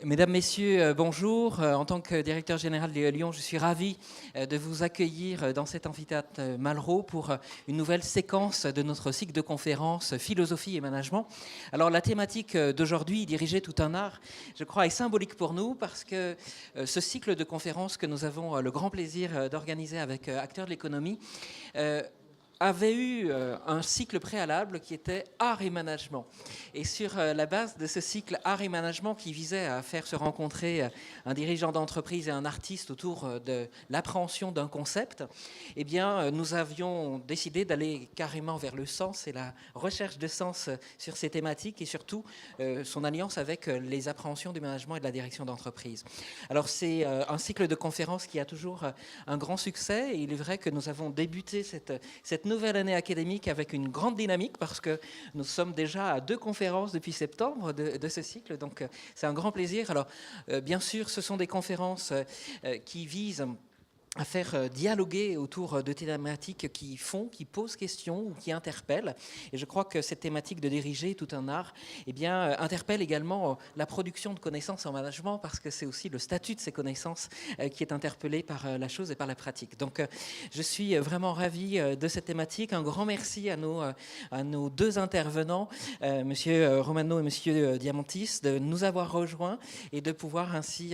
Mesdames, Messieurs, bonjour. En tant que directeur général de Lyon, je suis ravi de vous accueillir dans cet amphithéâtre Malraux pour une nouvelle séquence de notre cycle de conférences Philosophie et Management. Alors la thématique d'aujourd'hui, Diriger tout un art, je crois est symbolique pour nous parce que ce cycle de conférences que nous avons le grand plaisir d'organiser avec acteurs de l'économie avait eu un cycle préalable qui était art et management. Et sur la base de ce cycle art et management qui visait à faire se rencontrer un dirigeant d'entreprise et un artiste autour de l'appréhension d'un concept, eh bien, nous avions décidé d'aller carrément vers le sens et la recherche de sens sur ces thématiques et surtout son alliance avec les appréhensions du management et de la direction d'entreprise. Alors, c'est un cycle de conférences qui a toujours un grand succès et il est vrai que nous avons débuté cette nouvelle année académique avec une grande dynamique parce que nous sommes déjà à 2 conférences depuis septembre de ce cycle, donc c'est un grand plaisir. Alors bien sûr, ce sont des conférences qui visent à faire dialoguer autour de thématiques qui posent questions ou qui interpellent. Et je crois que cette thématique de diriger tout un art interpelle également la production de connaissances en management parce que c'est aussi le statut de ces connaissances qui est interpellé par la chose et par la pratique. Donc je suis vraiment ravi de cette thématique. Un grand merci à nos 2 intervenants, Monsieur Romano et Monsieur Diamantis, de nous avoir rejoints et de pouvoir ainsi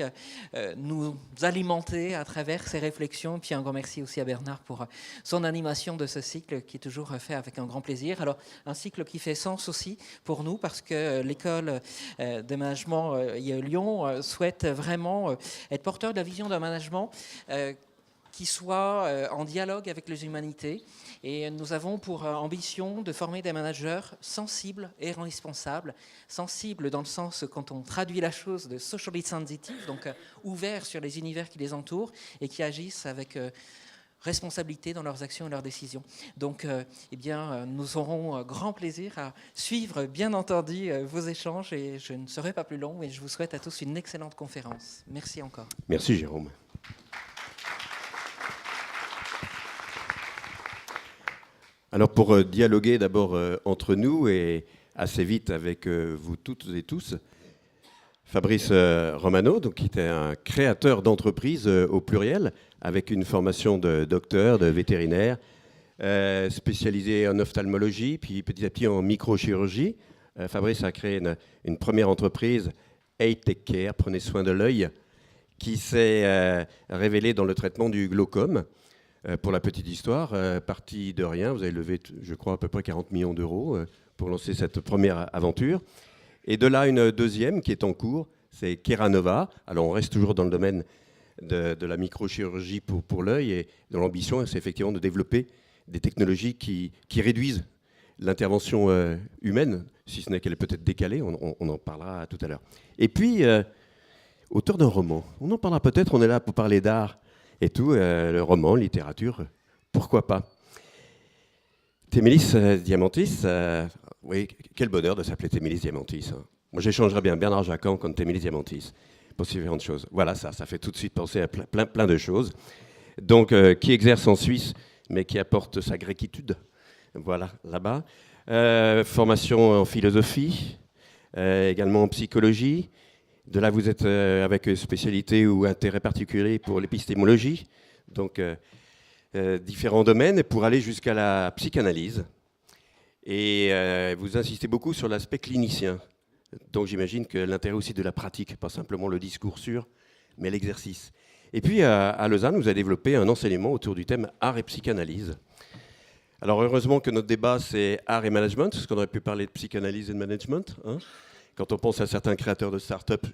nous alimenter à travers ces réflexions. Et puis un grand merci aussi à Bernard pour son animation de ce cycle qui est toujours fait avec un grand plaisir. Alors un cycle qui fait sens aussi pour nous parce que l'école de management Lyon souhaite vraiment être porteur de la vision d'un management qui soit en dialogue avec les humanités. Et nous avons pour ambition de former des managers sensibles et responsables. Sensibles dans le sens, quand on traduit la chose, de socially sensitive, donc ouverts sur les univers qui les entourent et qui agissent avec responsabilité dans leurs actions et leurs décisions. Donc, nous aurons grand plaisir à suivre, bien entendu, vos échanges et je ne serai pas plus long, mais je vous souhaite à tous une excellente conférence. Merci encore. Merci Jérôme. Alors pour dialoguer d'abord entre nous et assez vite avec vous toutes et tous, Fabrice Romano, donc, qui était un créateur d'entreprise au pluriel, avec une formation de docteur, de vétérinaire, spécialisé en ophtalmologie, puis petit à petit en microchirurgie. Fabrice a créé une première entreprise, Eye Take Care, prenez soin de l'œil, qui s'est révélée dans le traitement du glaucome. Pour la petite histoire, parti de rien, vous avez levé, je crois, à peu près 40 millions d'euros pour lancer cette première aventure. Et de là, une deuxième qui est en cours, c'est Keranova. Alors, on reste toujours dans le domaine de la microchirurgie pour l'œil. Et dont l'ambition, c'est effectivement de développer des technologies qui réduisent l'intervention humaine, si ce n'est qu'elle est peut-être décalée. On en parlera tout à l'heure. Et puis, auteur d'un roman. On en parlera peut-être, on est là pour parler d'art et tout, le roman, littérature, pourquoi pas. Témélis Diamantis, oui, quel bonheur de s'appeler Témélis Diamantis. Hein. Moi, j'échangerais bien Bernard Jacquin contre Témélis Diamantis, pour différentes choses. Voilà, ça fait tout de suite penser à plein de choses. Donc, qui exerce en Suisse, mais qui apporte sa gréquitude, voilà, là-bas. Formation en philosophie, également en psychologie. De là, vous êtes avec spécialité ou intérêt particulier pour l'épistémologie, donc différents domaines, pour aller jusqu'à la psychanalyse. Et vous insistez beaucoup sur l'aspect clinicien. Donc j'imagine que l'intérêt aussi de la pratique, pas simplement le discours sûr, mais l'exercice. Et puis à Lausanne, vous avez développé un enseignement autour du thème art et psychanalyse. Alors heureusement que notre débat, c'est art et management, parce qu'on aurait pu parler de psychanalyse et de management, hein. Quand on pense à certains créateurs de start-up,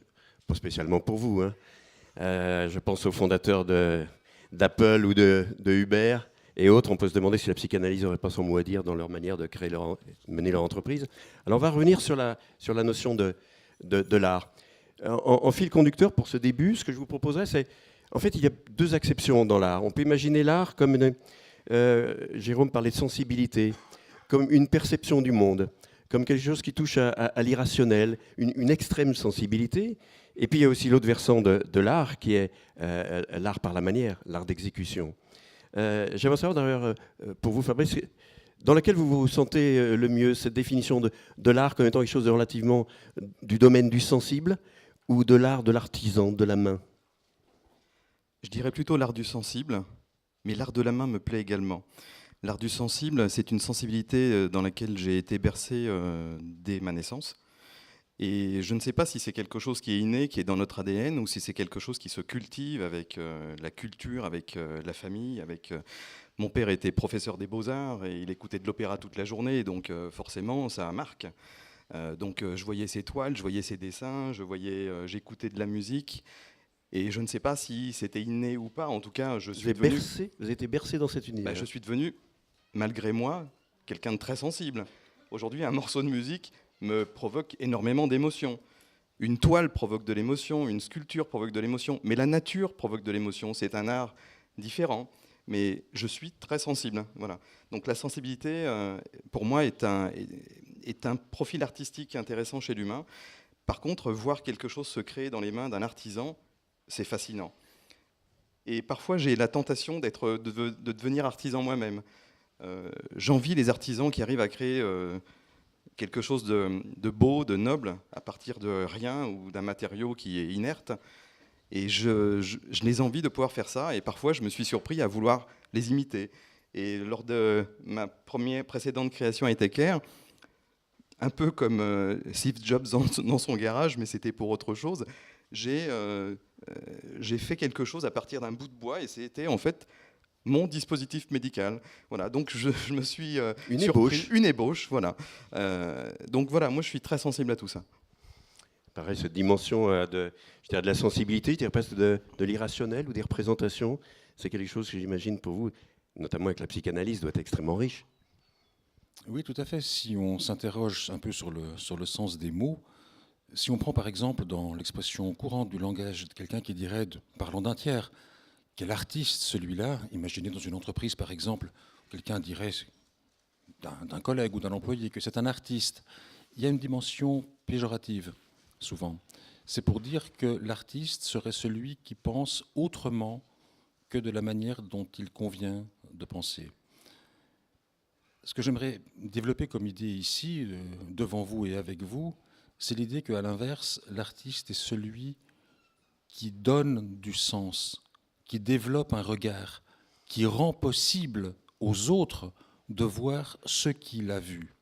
pas spécialement pour vous, hein, je pense aux fondateurs d'Apple ou de Uber et autres, on peut se demander si la psychanalyse n'aurait pas son mot à dire dans leur manière de mener leur entreprise. Alors on va revenir sur la notion de l'art. En fil conducteur pour ce début, ce que je vous proposerais, c'est, en fait, il y a 2 acceptions dans l'art. On peut imaginer l'art comme Jérôme parlait de sensibilité, comme une perception du monde, comme quelque chose qui touche à l'irrationnel, une extrême sensibilité. Et puis il y a aussi l'autre versant de l'art, qui est l'art par la manière, l'art d'exécution. J'aimerais savoir d'ailleurs, pour vous Fabrice, dans laquelle vous vous sentez le mieux, cette définition de l'art comme étant quelque chose de relativement du domaine du sensible, ou de l'art de l'artisan, de la main? Je dirais plutôt l'art du sensible, mais l'art de la main me plaît également. L'art du sensible, c'est une sensibilité dans laquelle j'ai été bercé dès ma naissance. Et je ne sais pas si c'est quelque chose qui est inné, qui est dans notre ADN, ou si c'est quelque chose qui se cultive avec la culture, avec la famille. Mon père était professeur des beaux-arts et il écoutait de l'opéra toute la journée, donc forcément ça marque. Donc je voyais ses toiles, je voyais ses dessins, j'écoutais de la musique. Et je ne sais pas si c'était inné ou pas. En tout cas, Vous avez été bercé dans cet univers. je suis devenu, malgré moi, quelqu'un de très sensible. Aujourd'hui, un morceau de musique me provoque énormément d'émotions. Une toile provoque de l'émotion, une sculpture provoque de l'émotion, mais la nature provoque de l'émotion. C'est un art différent, mais je suis très sensible. Voilà. Donc la sensibilité, pour moi, est un profil artistique intéressant chez l'humain. Par contre, voir quelque chose se créer dans les mains d'un artisan, c'est fascinant. Et parfois, j'ai la tentation de devenir artisan moi-même. J'envie les artisans qui arrivent à créer quelque chose de beau, de noble, à partir de rien ou d'un matériau qui est inerte. Et je les envie de pouvoir faire ça. Et parfois, je me suis surpris à vouloir les imiter. Et lors de ma précédente création à Eteker, un peu comme Steve Jobs dans son garage, mais c'était pour autre chose, j'ai fait quelque chose à partir d'un bout de bois et c'était en fait mon dispositif médical. Voilà, donc je me suis surpris. Une ébauche, voilà. Donc voilà, moi je suis très sensible à tout ça. Pareil, cette dimension de la sensibilité, je dirais presque de l'irrationnel ou des représentations, c'est quelque chose que j'imagine pour vous, notamment avec la psychanalyse, doit être extrêmement riche. Oui, tout à fait. Si on s'interroge un peu sur le sens des mots, si on prend par exemple dans l'expression courante du langage de quelqu'un qui dirait, parlant d'un tiers, quel artiste celui-là, imaginez dans une entreprise par exemple, quelqu'un dirait d'un collègue ou d'un employé que c'est un artiste, il y a une dimension péjorative souvent. C'est pour dire que l'artiste serait celui qui pense autrement que de la manière dont il convient de penser. Ce que j'aimerais développer comme idée ici, devant vous et avec vous, c'est l'idée qu'à l'inverse, l'artiste est celui qui donne du sens, qui développe un regard, qui rend possible aux autres de voir ce qu'il a vu.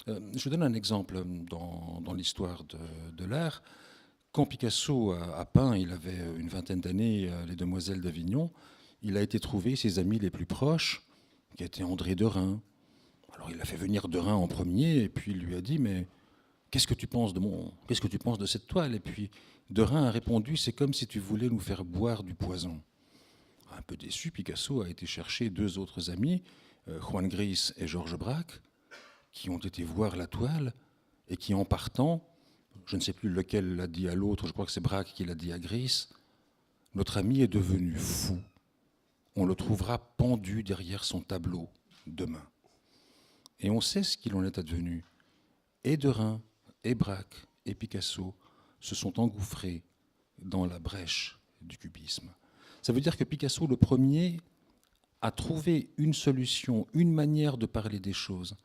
Je vous donne un exemple dans l'histoire de l'art. Quand Picasso a peint, il avait une vingtaine d'années, les Demoiselles d'Avignon, il a été trouvé ses amis les plus proches, qui étaient André Derain. Alors il a fait venir Derain en premier, et puis il lui a dit « Mais qu'est-ce que tu penses de cette toile ?» Et puis Derain a répondu « C'est comme si tu voulais nous faire boire du poison. » Un peu déçu, Picasso a été chercher deux autres amis, Juan Gris et Georges Braque, qui ont été voir la toile et qui, en partant, je ne sais plus lequel l'a dit à l'autre, je crois que c'est Braque qui l'a dit à Gris, « Notre ami est devenu fou. On le trouvera pendu derrière son tableau demain. » Et on sait ce qu'il en est advenu. Et Derain, et Braque, et Picasso se sont engouffrés dans la brèche du cubisme. Ça veut dire que Picasso, le premier, a trouvé une solution, une manière de parler des choses,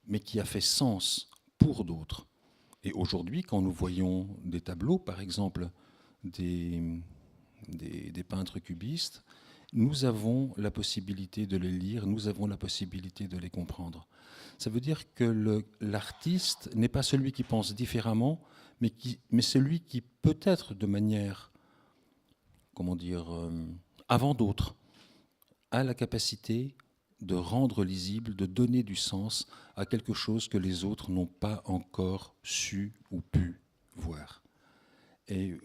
mais qui a fait sens pour d'autres. Et aujourd'hui, quand nous voyons des tableaux, par exemple, des peintres cubistes, nous avons la possibilité de les lire, nous avons la possibilité de les comprendre. Ça veut dire que l'artiste n'est pas celui qui pense différemment, mais celui qui peut-être de manière, avant d'autres, a la capacité de rendre lisible, de donner du sens à quelque chose que les autres n'ont pas encore su ou pu voir. Et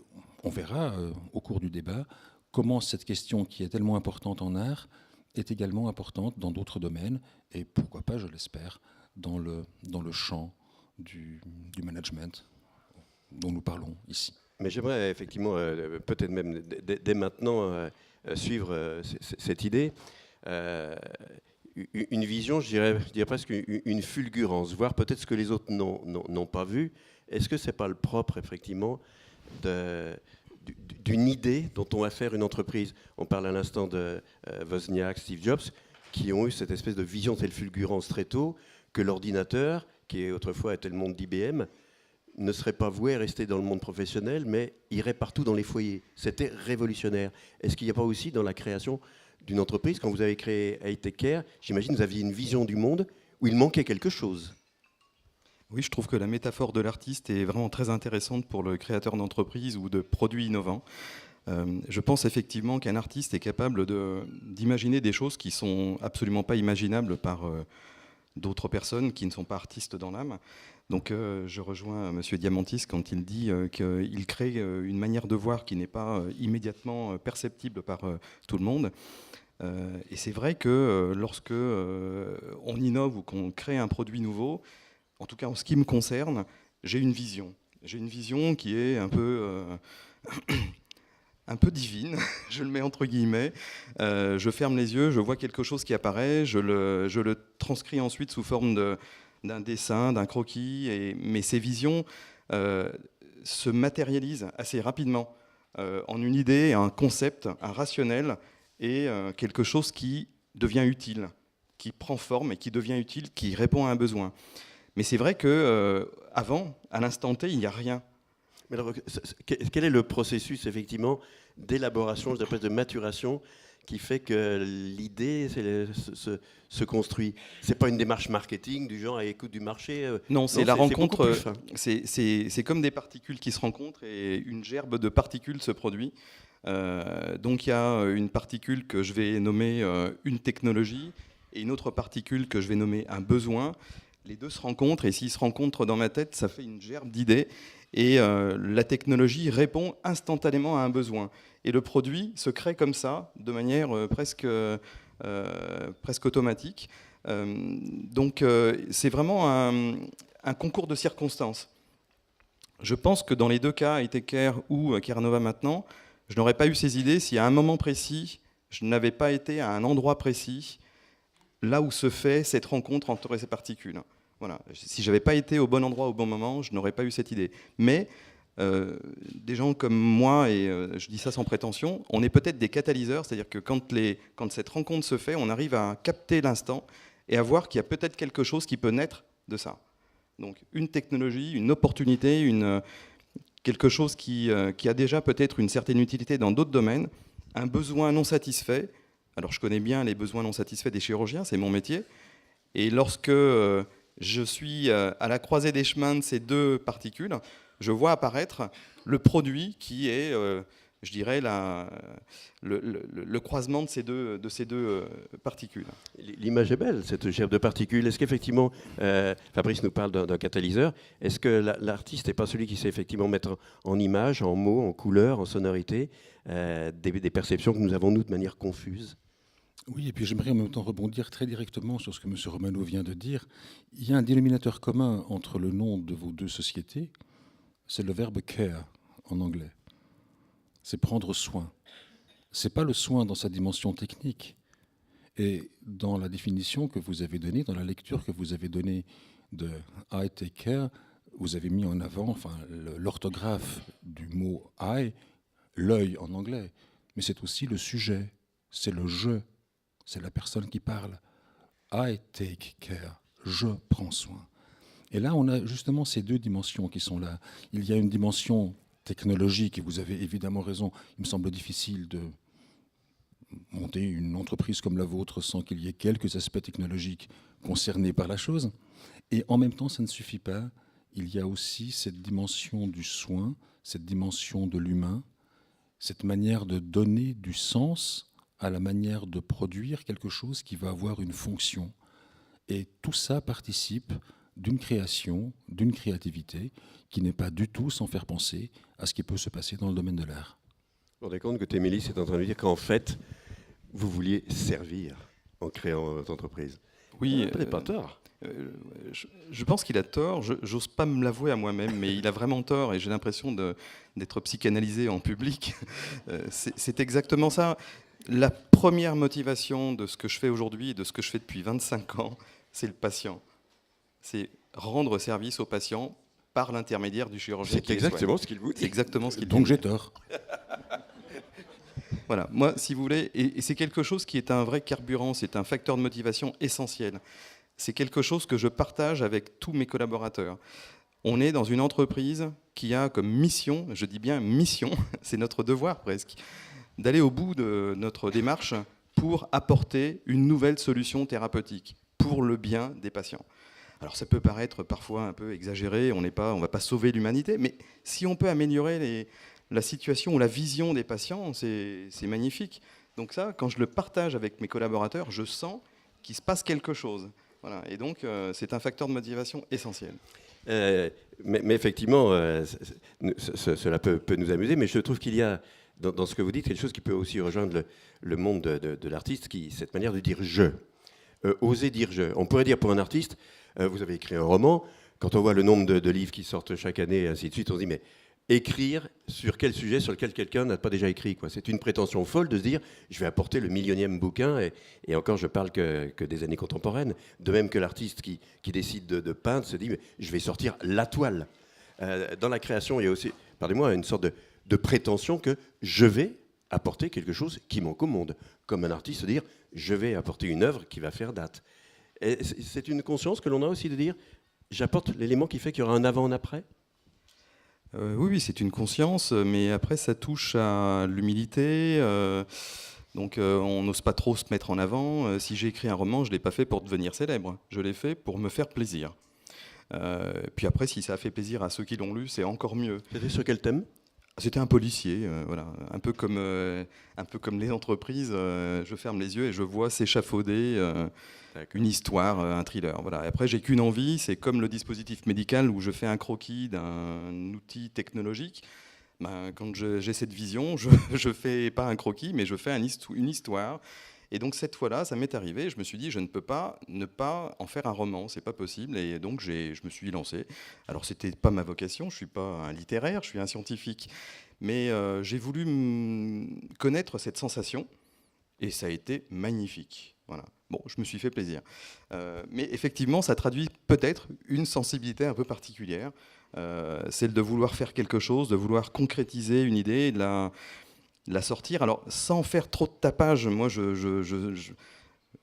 on verra au cours du débat comment cette question qui est tellement importante en art est également importante dans d'autres domaines, et pourquoi pas, je l'espère, dans le champ du management dont nous parlons ici. Mais j'aimerais effectivement, peut-être même dès maintenant, suivre cette idée. Une vision, je dirais presque une fulgurance, voir peut-être ce que les autres n'ont pas vu. Est-ce que ce n'est pas le propre, effectivement, d'une idée dont on va faire une entreprise? On parle à l'instant de Wozniak, Steve Jobs, qui ont eu cette espèce de vision, telle fulgurance très tôt, que l'ordinateur, qui autrefois était le monde d'IBM, ne serait pas voué à rester dans le monde professionnel, mais irait partout dans les foyers. C'était révolutionnaire. Est-ce qu'il n'y a pas aussi dans la création d'une entreprise, quand vous avez créé I Take Care, j'imagine que vous aviez une vision du monde où il manquait quelque chose? Oui, je trouve que la métaphore de l'artiste est vraiment très intéressante pour le créateur d'entreprise ou de produits innovants. Je pense effectivement qu'un artiste est capable d'imaginer des choses qui ne sont absolument pas imaginables par d'autres personnes qui ne sont pas artistes dans l'âme. Donc je rejoins M. Diamantis quand il dit qu'il crée une manière de voir qui n'est pas immédiatement perceptible par tout le monde. Et c'est vrai que lorsque on innove ou qu'on crée un produit nouveau, en tout cas en ce qui me concerne, j'ai une vision. J'ai une vision qui est un peu divine, je le mets entre guillemets. Je ferme les yeux, je vois quelque chose qui apparaît, je le transcris ensuite sous forme d'un dessin, d'un croquis. Mais ces visions se matérialisent assez rapidement en une idée, un concept, un rationnel et quelque chose qui devient utile, qui prend forme et qui devient utile, qui répond à un besoin. Mais c'est vrai qu'avant, à l'instant T, il n'y a rien. Mais alors, quel est le processus, effectivement, d'élaboration, de maturation, qui fait que l'idée se construit? C'est pas une démarche marketing du genre à l'écoute du marché? Non, c'est la rencontre. C'est C'est comme des particules qui se rencontrent et une gerbe de particules se produit. Donc il y a une particule que je vais nommer une technologie et une autre particule que je vais nommer un besoin. Les deux se rencontrent et s'ils se rencontrent dans ma tête, ça fait une gerbe d'idées. Et la technologie répond instantanément à un besoin. Et le produit se crée comme ça, de manière presque automatique. Donc c'est vraiment un concours de circonstances. Je pense que dans les deux cas, I Take Care ou Carenova maintenant, je n'aurais pas eu ces idées si à un moment précis, je n'avais pas été à un endroit précis, là où se fait cette rencontre entre ces particules. Voilà. Si je n'avais pas été au bon endroit au bon moment, je n'aurais pas eu cette idée. Mais des gens comme moi, et je dis ça sans prétention, on est peut-être des catalyseurs, c'est-à-dire que quand cette rencontre se fait, on arrive à capter l'instant et à voir qu'il y a peut-être quelque chose qui peut naître de ça. Donc une technologie, une opportunité, quelque chose qui a déjà peut-être une certaine utilité dans d'autres domaines, un besoin non satisfait. Alors je connais bien les besoins non satisfaits des chirurgiens, c'est mon métier. Et lorsque je suis à la croisée des chemins de ces deux particules, je vois apparaître le produit qui est, je dirais, le croisement de ces deux particules. L'image est belle, cette gerbe de particules. Est-ce qu'effectivement, Fabrice nous parle d'un catalyseur, est-ce que l'artiste n'est pas celui qui sait effectivement mettre en image, en mots, en couleurs, en sonorités, des perceptions que nous avons, nous, de manière confuse? Oui, et puis j'aimerais en même temps rebondir très directement sur ce que M. Romano vient de dire. Il y a un dénominateur commun entre le nom de vos deux sociétés, c'est le verbe care en anglais. C'est prendre soin. Ce n'est pas le soin dans sa dimension technique. Et dans la définition que vous avez donnée, dans la lecture que vous avez donnée de I Take Care, vous avez mis en avant l'orthographe du mot I, l'œil en anglais. Mais c'est aussi le sujet, c'est le je. C'est la personne qui parle. I take care. Je prends soin. Et là, on a justement ces deux dimensions qui sont là. Il y a une dimension technologique, et vous avez évidemment raison. Il me semble difficile de monter une entreprise comme la vôtre sans qu'il y ait quelques aspects technologiques concernés par la chose. Et en même temps, ça ne suffit pas. Il y a aussi cette dimension du soin, cette dimension de l'humain, cette manière de donner du sens à la manière de produire quelque chose qui va avoir une fonction. Et tout ça participe d'une création, d'une créativité qui n'est pas du tout sans faire penser à ce qui peut se passer dans le domaine de l'art. Vous vous rendez compte que Témélis est en train de dire qu'en fait, vous vouliez servir en créant votre entreprise? Oui, peut-être pas tort. Je pense qu'il a tort, j'ose pas me l'avouer à moi-même, mais il a vraiment tort et j'ai l'impression d'être psychanalysé en public. C'est exactement ça. La première motivation de ce que je fais aujourd'hui et de ce que je fais depuis 25 ans, c'est le patient. C'est rendre service au patient par l'intermédiaire du chirurgien. C'est exactement ce qu'il vous dit. C'est exactement ce qu'il Donc dit. j'ai tort. Voilà, moi, si vous voulez, et c'est quelque chose qui est un vrai carburant, c'est un facteur de motivation essentiel. C'est quelque chose que je partage avec tous mes collaborateurs. On est dans une entreprise qui a comme mission, je dis bien mission, c'est notre devoir presque, d'aller au bout de notre démarche pour apporter une nouvelle solution thérapeutique pour le bien des patients. Alors ça peut paraître parfois un peu exagéré, on ne va pas sauver l'humanité, mais si on peut améliorer la situation ou la vision des patients, c'est magnifique. Donc ça, quand je le partage avec mes collaborateurs, je sens qu'il se passe quelque chose. Voilà. Et donc c'est un facteur de motivation essentiel. Mais effectivement, cela peut nous amuser, mais je trouve qu'il y a dans ce que vous dites quelque chose qui peut aussi rejoindre le monde de l'artiste, cette manière de dire « je ». Oser dire « je ». On pourrait dire pour un artiste, vous avez écrit un roman, quand on voit le nombre de livres qui sortent chaque année et ainsi de suite, on se dit « mais écrire sur quel sujet sur lequel quelqu'un n'a pas déjà écrit ?» C'est une prétention folle de se dire « je vais apporter le millionième bouquin » et encore je parle que des années contemporaines. De même que l'artiste qui décide de peindre se dit mais « je vais sortir la toile ». Dans la création, il y a aussi, pardonnez-moi, une sorte de prétention que je vais apporter quelque chose qui manque au monde. Comme un artiste se dire je vais apporter une œuvre qui va faire date. Et c'est une conscience que l'on a aussi de dire j'apporte l'élément qui fait qu'il y aura un avant, un après. Oui, c'est une conscience, mais après ça touche à l'humilité. Donc on n'ose pas trop se mettre en avant. Si j'ai écrit un roman, je ne l'ai pas fait pour devenir célèbre. Je l'ai fait pour me faire plaisir. Puis après, si ça a fait plaisir à ceux qui l'ont lu, c'est encore mieux. C'était sur quel thème ? C'était un policier, voilà, un peu comme les entreprises. Je ferme les yeux et je vois s'échafauder une histoire, un thriller. Voilà. Et après, j'ai qu'une envie, c'est comme le dispositif médical où je fais un croquis d'un outil technologique. Ben, quand j'ai cette vision, je fais pas un croquis, mais je fais une histoire. Et donc cette fois-là, ça m'est arrivé. Je me suis dit, je ne peux pas ne pas en faire un roman, c'est pas possible. Et donc je me suis lancé. Alors c'était pas ma vocation, je suis pas un littéraire, je suis un scientifique, mais j'ai voulu connaître cette sensation, et ça a été magnifique. Voilà. Bon, je me suis fait plaisir. Mais effectivement, ça traduit peut-être une sensibilité un peu particulière, celle de vouloir faire quelque chose, de vouloir concrétiser une idée, de la sortir, alors sans faire trop de tapage. Moi,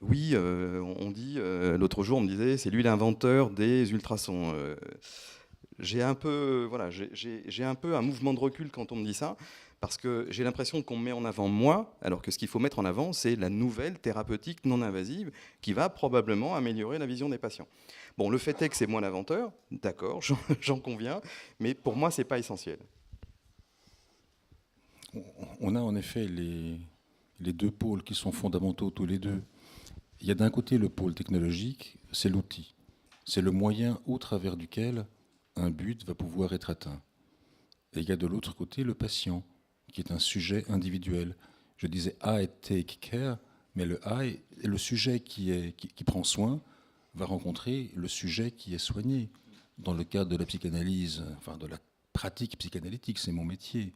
oui, on dit, l'autre jour, on me disait, c'est lui l'inventeur des ultrasons. J'ai un peu un mouvement de recul quand on me dit ça, parce que j'ai l'impression qu'on me met en avant moi, alors que ce qu'il faut mettre en avant, c'est la nouvelle thérapeutique non invasive qui va probablement améliorer la vision des patients. Bon, le fait est que c'est moi l'inventeur, d'accord, j'en conviens, mais pour moi, c'est pas essentiel. On a en effet les deux pôles qui sont fondamentaux tous les deux. Il y a d'un côté le pôle technologique, c'est l'outil. C'est le moyen au travers duquel un but va pouvoir être atteint. Et il y a de l'autre côté le patient, qui est un sujet individuel. Je disais I take care, mais le I, le sujet qui prend soin, va rencontrer le sujet qui est soigné. Dans le cadre de la psychanalyse, enfin de la pratique psychanalytique, c'est mon métier.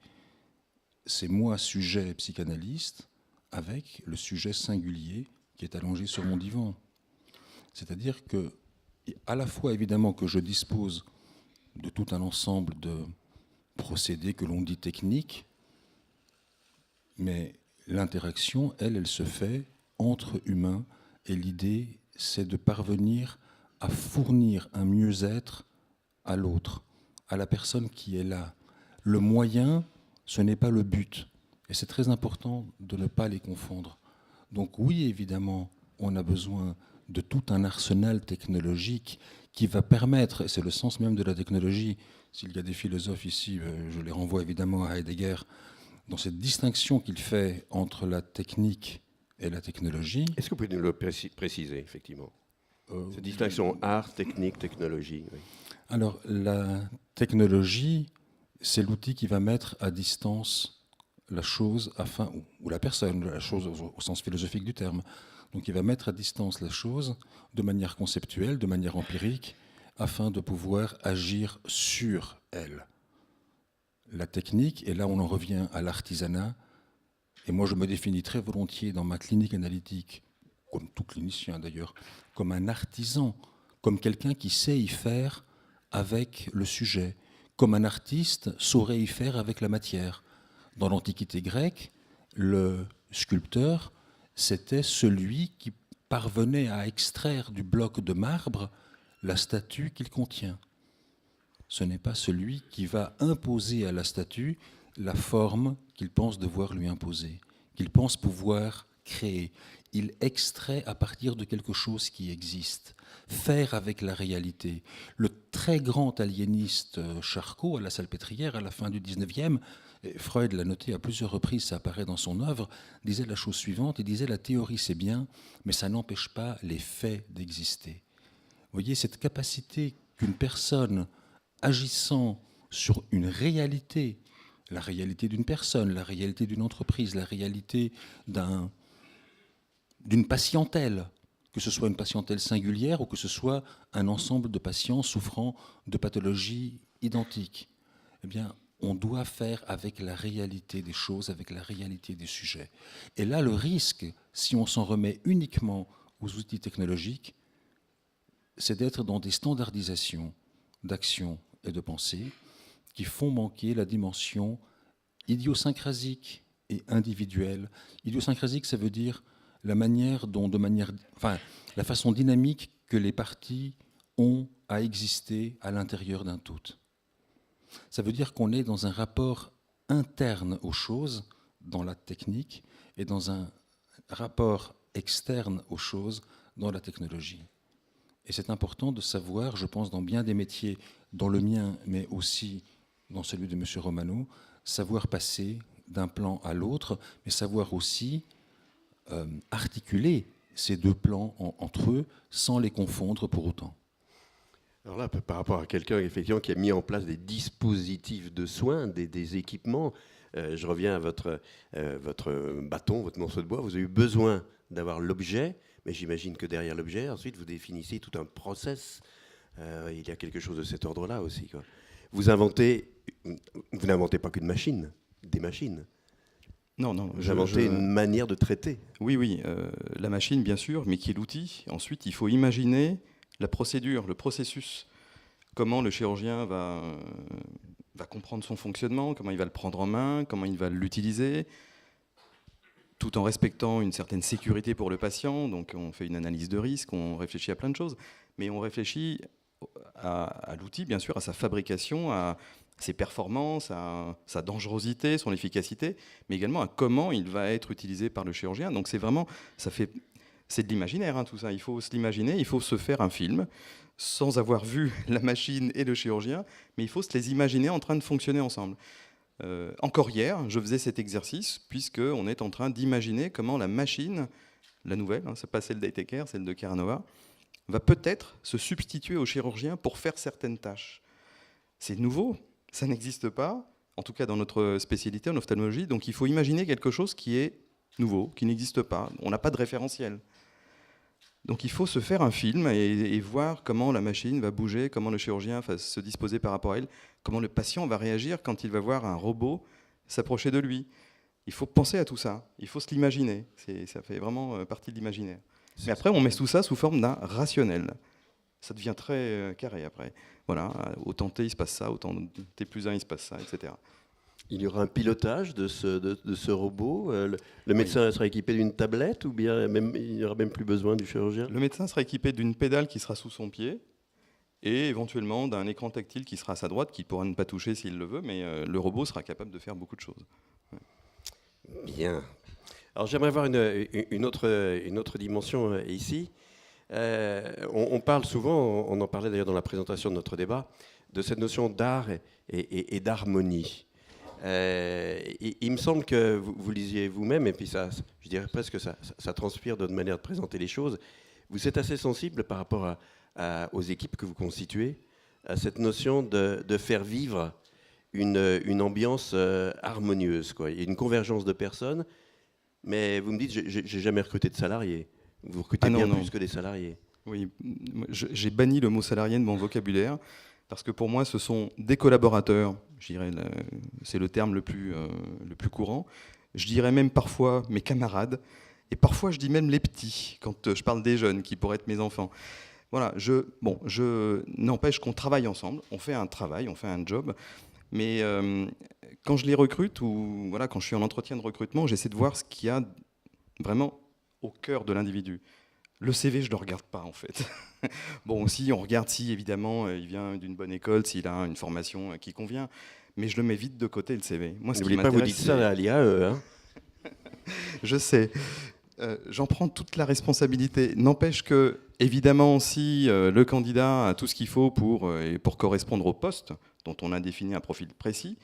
C'est moi, sujet psychanalyste, avec le sujet singulier qui est allongé sur mon divan. C'est-à-dire que, à la fois évidemment que je dispose de tout un ensemble de procédés que l'on dit techniques, mais l'interaction, elle se fait entre humains, et l'idée, c'est de parvenir à fournir un mieux-être à l'autre, à la personne qui est là. Le moyen, ce n'est pas le but. Et c'est très important de ne pas les confondre. Donc oui, évidemment, on a besoin de tout un arsenal technologique qui va permettre, et c'est le sens même de la technologie, s'il y a des philosophes ici, je les renvoie évidemment à Heidegger, dans cette distinction qu'il fait entre la technique et la technologie. Est-ce que vous pouvez nous le préciser, effectivement ? Cette distinction art, technique, technologie. Oui. Alors, la technologie, c'est l'outil qui va mettre à distance la chose, ou la personne, la chose au sens philosophique du terme. Donc il va mettre à distance la chose de manière conceptuelle, de manière empirique, afin de pouvoir agir sur elle. La technique, et là on en revient à l'artisanat, et moi je me définis très volontiers dans ma clinique analytique, comme tout clinicien d'ailleurs, comme un artisan, comme quelqu'un qui sait y faire avec le sujet, comme un artiste saurait y faire avec la matière. Dans l'Antiquité grecque, le sculpteur, c'était celui qui parvenait à extraire du bloc de marbre la statue qu'il contient. ce n'est pas celui qui va imposer à la statue la forme qu'il pense devoir lui imposer, qu'il pense pouvoir créer. Il extrait à partir de quelque chose qui existe, faire avec la réalité. Le très grand aliéniste Charcot, à la Salpêtrière, à la fin du 19e, Freud l'a noté à plusieurs reprises, ça apparaît dans son œuvre, disait la chose suivante, il disait la théorie c'est bien, mais ça n'empêche pas les faits d'exister. Vous voyez, cette capacité qu'une personne agissant sur une réalité, la réalité d'une personne, la réalité d'une entreprise, la réalité d'une patientèle, que ce soit une patientèle singulière ou que ce soit un ensemble de patients souffrant de pathologies identiques, eh bien, on doit faire avec la réalité des choses, avec la réalité des sujets. Et là, le risque, si on s'en remet uniquement aux outils technologiques, c'est d'être dans des standardisations d'action et de pensée qui font manquer la dimension idiosyncrasique et individuelle. Idiosyncrasique, ça veut dire la façon dynamique que les parties ont à exister à l'intérieur d'un tout. Ça veut dire qu'on est dans un rapport interne aux choses, dans la technique, et dans un rapport externe aux choses, dans la technologie. Et c'est important de savoir, je pense, dans bien des métiers, dans le mien, mais aussi dans celui de M. Romano, savoir passer d'un plan à l'autre, mais savoir aussi articuler ces deux plans entre eux sans les confondre pour autant. Alors là, par rapport à quelqu'un effectivement qui a mis en place des dispositifs de soins, des équipements, je reviens à votre bâton, votre morceau de bois, vous avez eu besoin d'avoir l'objet, mais j'imagine que derrière l'objet, ensuite, vous définissez tout un process. Il y a quelque chose de cet ordre-là aussi, quoi. Vous n'inventez pas qu'une machine, des machines. Non. Vous inventez une manière de traiter. Oui, la machine, bien sûr, mais qui est l'outil. Ensuite, il faut imaginer la procédure, le processus. Comment le chirurgien va comprendre son fonctionnement, comment il va le prendre en main, comment il va l'utiliser, tout en respectant une certaine sécurité pour le patient. Donc on fait une analyse de risque, on réfléchit à plein de choses, mais on réfléchit à l'outil, bien sûr, à sa fabrication, à ses performances, à sa dangerosité, son efficacité, mais également à comment il va être utilisé par le chirurgien. Donc c'est vraiment, c'est de l'imaginaire, hein, tout ça. Il faut se l'imaginer, il faut se faire un film sans avoir vu la machine et le chirurgien, mais il faut se les imaginer en train de fonctionner ensemble. Encore hier, je faisais cet exercice, puisqu'on est en train d'imaginer comment la machine, la nouvelle, hein, c'est pas celle d'Aiteker, celle de Carnova, va peut-être se substituer au chirurgien pour faire certaines tâches. C'est nouveau, ça n'existe pas, en tout cas dans notre spécialité en ophtalmologie, donc il faut imaginer quelque chose qui est nouveau, qui n'existe pas, on n'a pas de référentiel. Donc il faut se faire un film et voir comment la machine va bouger, comment le chirurgien va se disposer par rapport à elle, comment le patient va réagir quand il va voir un robot s'approcher de lui. Il faut penser à tout ça, il faut se l'imaginer, ça fait vraiment partie de l'imaginaire. Mais après, on met tout ça sous forme d'un rationnel. Ça devient très carré après. Voilà, au temps T, il se passe ça, au temps T plus 1, il se passe ça, etc. Il y aura un pilotage de ce robot. Le médecin sera équipé d'une tablette ou bien il n'y aura même plus besoin du chirurgien? Le médecin sera équipé d'une pédale qui sera sous son pied et éventuellement d'un écran tactile qui sera à sa droite, qu'il pourra ne pas toucher s'il le veut, mais le robot sera capable de faire beaucoup de choses. Ouais. Bien. Alors j'aimerais voir une autre dimension ici. On parle souvent, on en parlait d'ailleurs dans la présentation de notre débat, de cette notion d'art et d'harmonie. Il me semble que vous lisiez vous-même, et puis ça, je dirais presque que ça transpire de votre manière de présenter les choses. Vous êtes assez sensible par rapport aux équipes que vous constituez, à cette notion de faire vivre une ambiance harmonieuse, quoi. Il y a une convergence de personnes, mais vous me dites, j'ai jamais recruté de salariés. Vous recrutez bien plus que des salariés. Oui, j'ai banni le mot salarié de mon vocabulaire, parce que pour moi, ce sont des collaborateurs, je dirais, c'est le terme le plus courant. Je dirais même parfois mes camarades, et parfois je dis même les petits, quand je parle des jeunes, qui pourraient être mes enfants. Voilà, n'empêche qu'on travaille ensemble, on fait un travail, on fait un job, mais quand je les recrute, ou voilà, quand je suis en entretien de recrutement, j'essaie de voir ce qu'il y a vraiment au cœur de l'individu. Le CV, je ne le regarde pas, en fait. Bon, aussi, on regarde si, évidemment, il vient d'une bonne école, s'il a une formation qui convient. Mais je le mets vite de côté, le CV. Moi, ce qui N'oubliez pas, vous m'intéresse, dites ça à l'IAE. Hein. Je sais. J'en prends toute la responsabilité. N'empêche que, évidemment, si le candidat a tout ce qu'il faut pour correspondre au poste, dont on a défini un profil précis,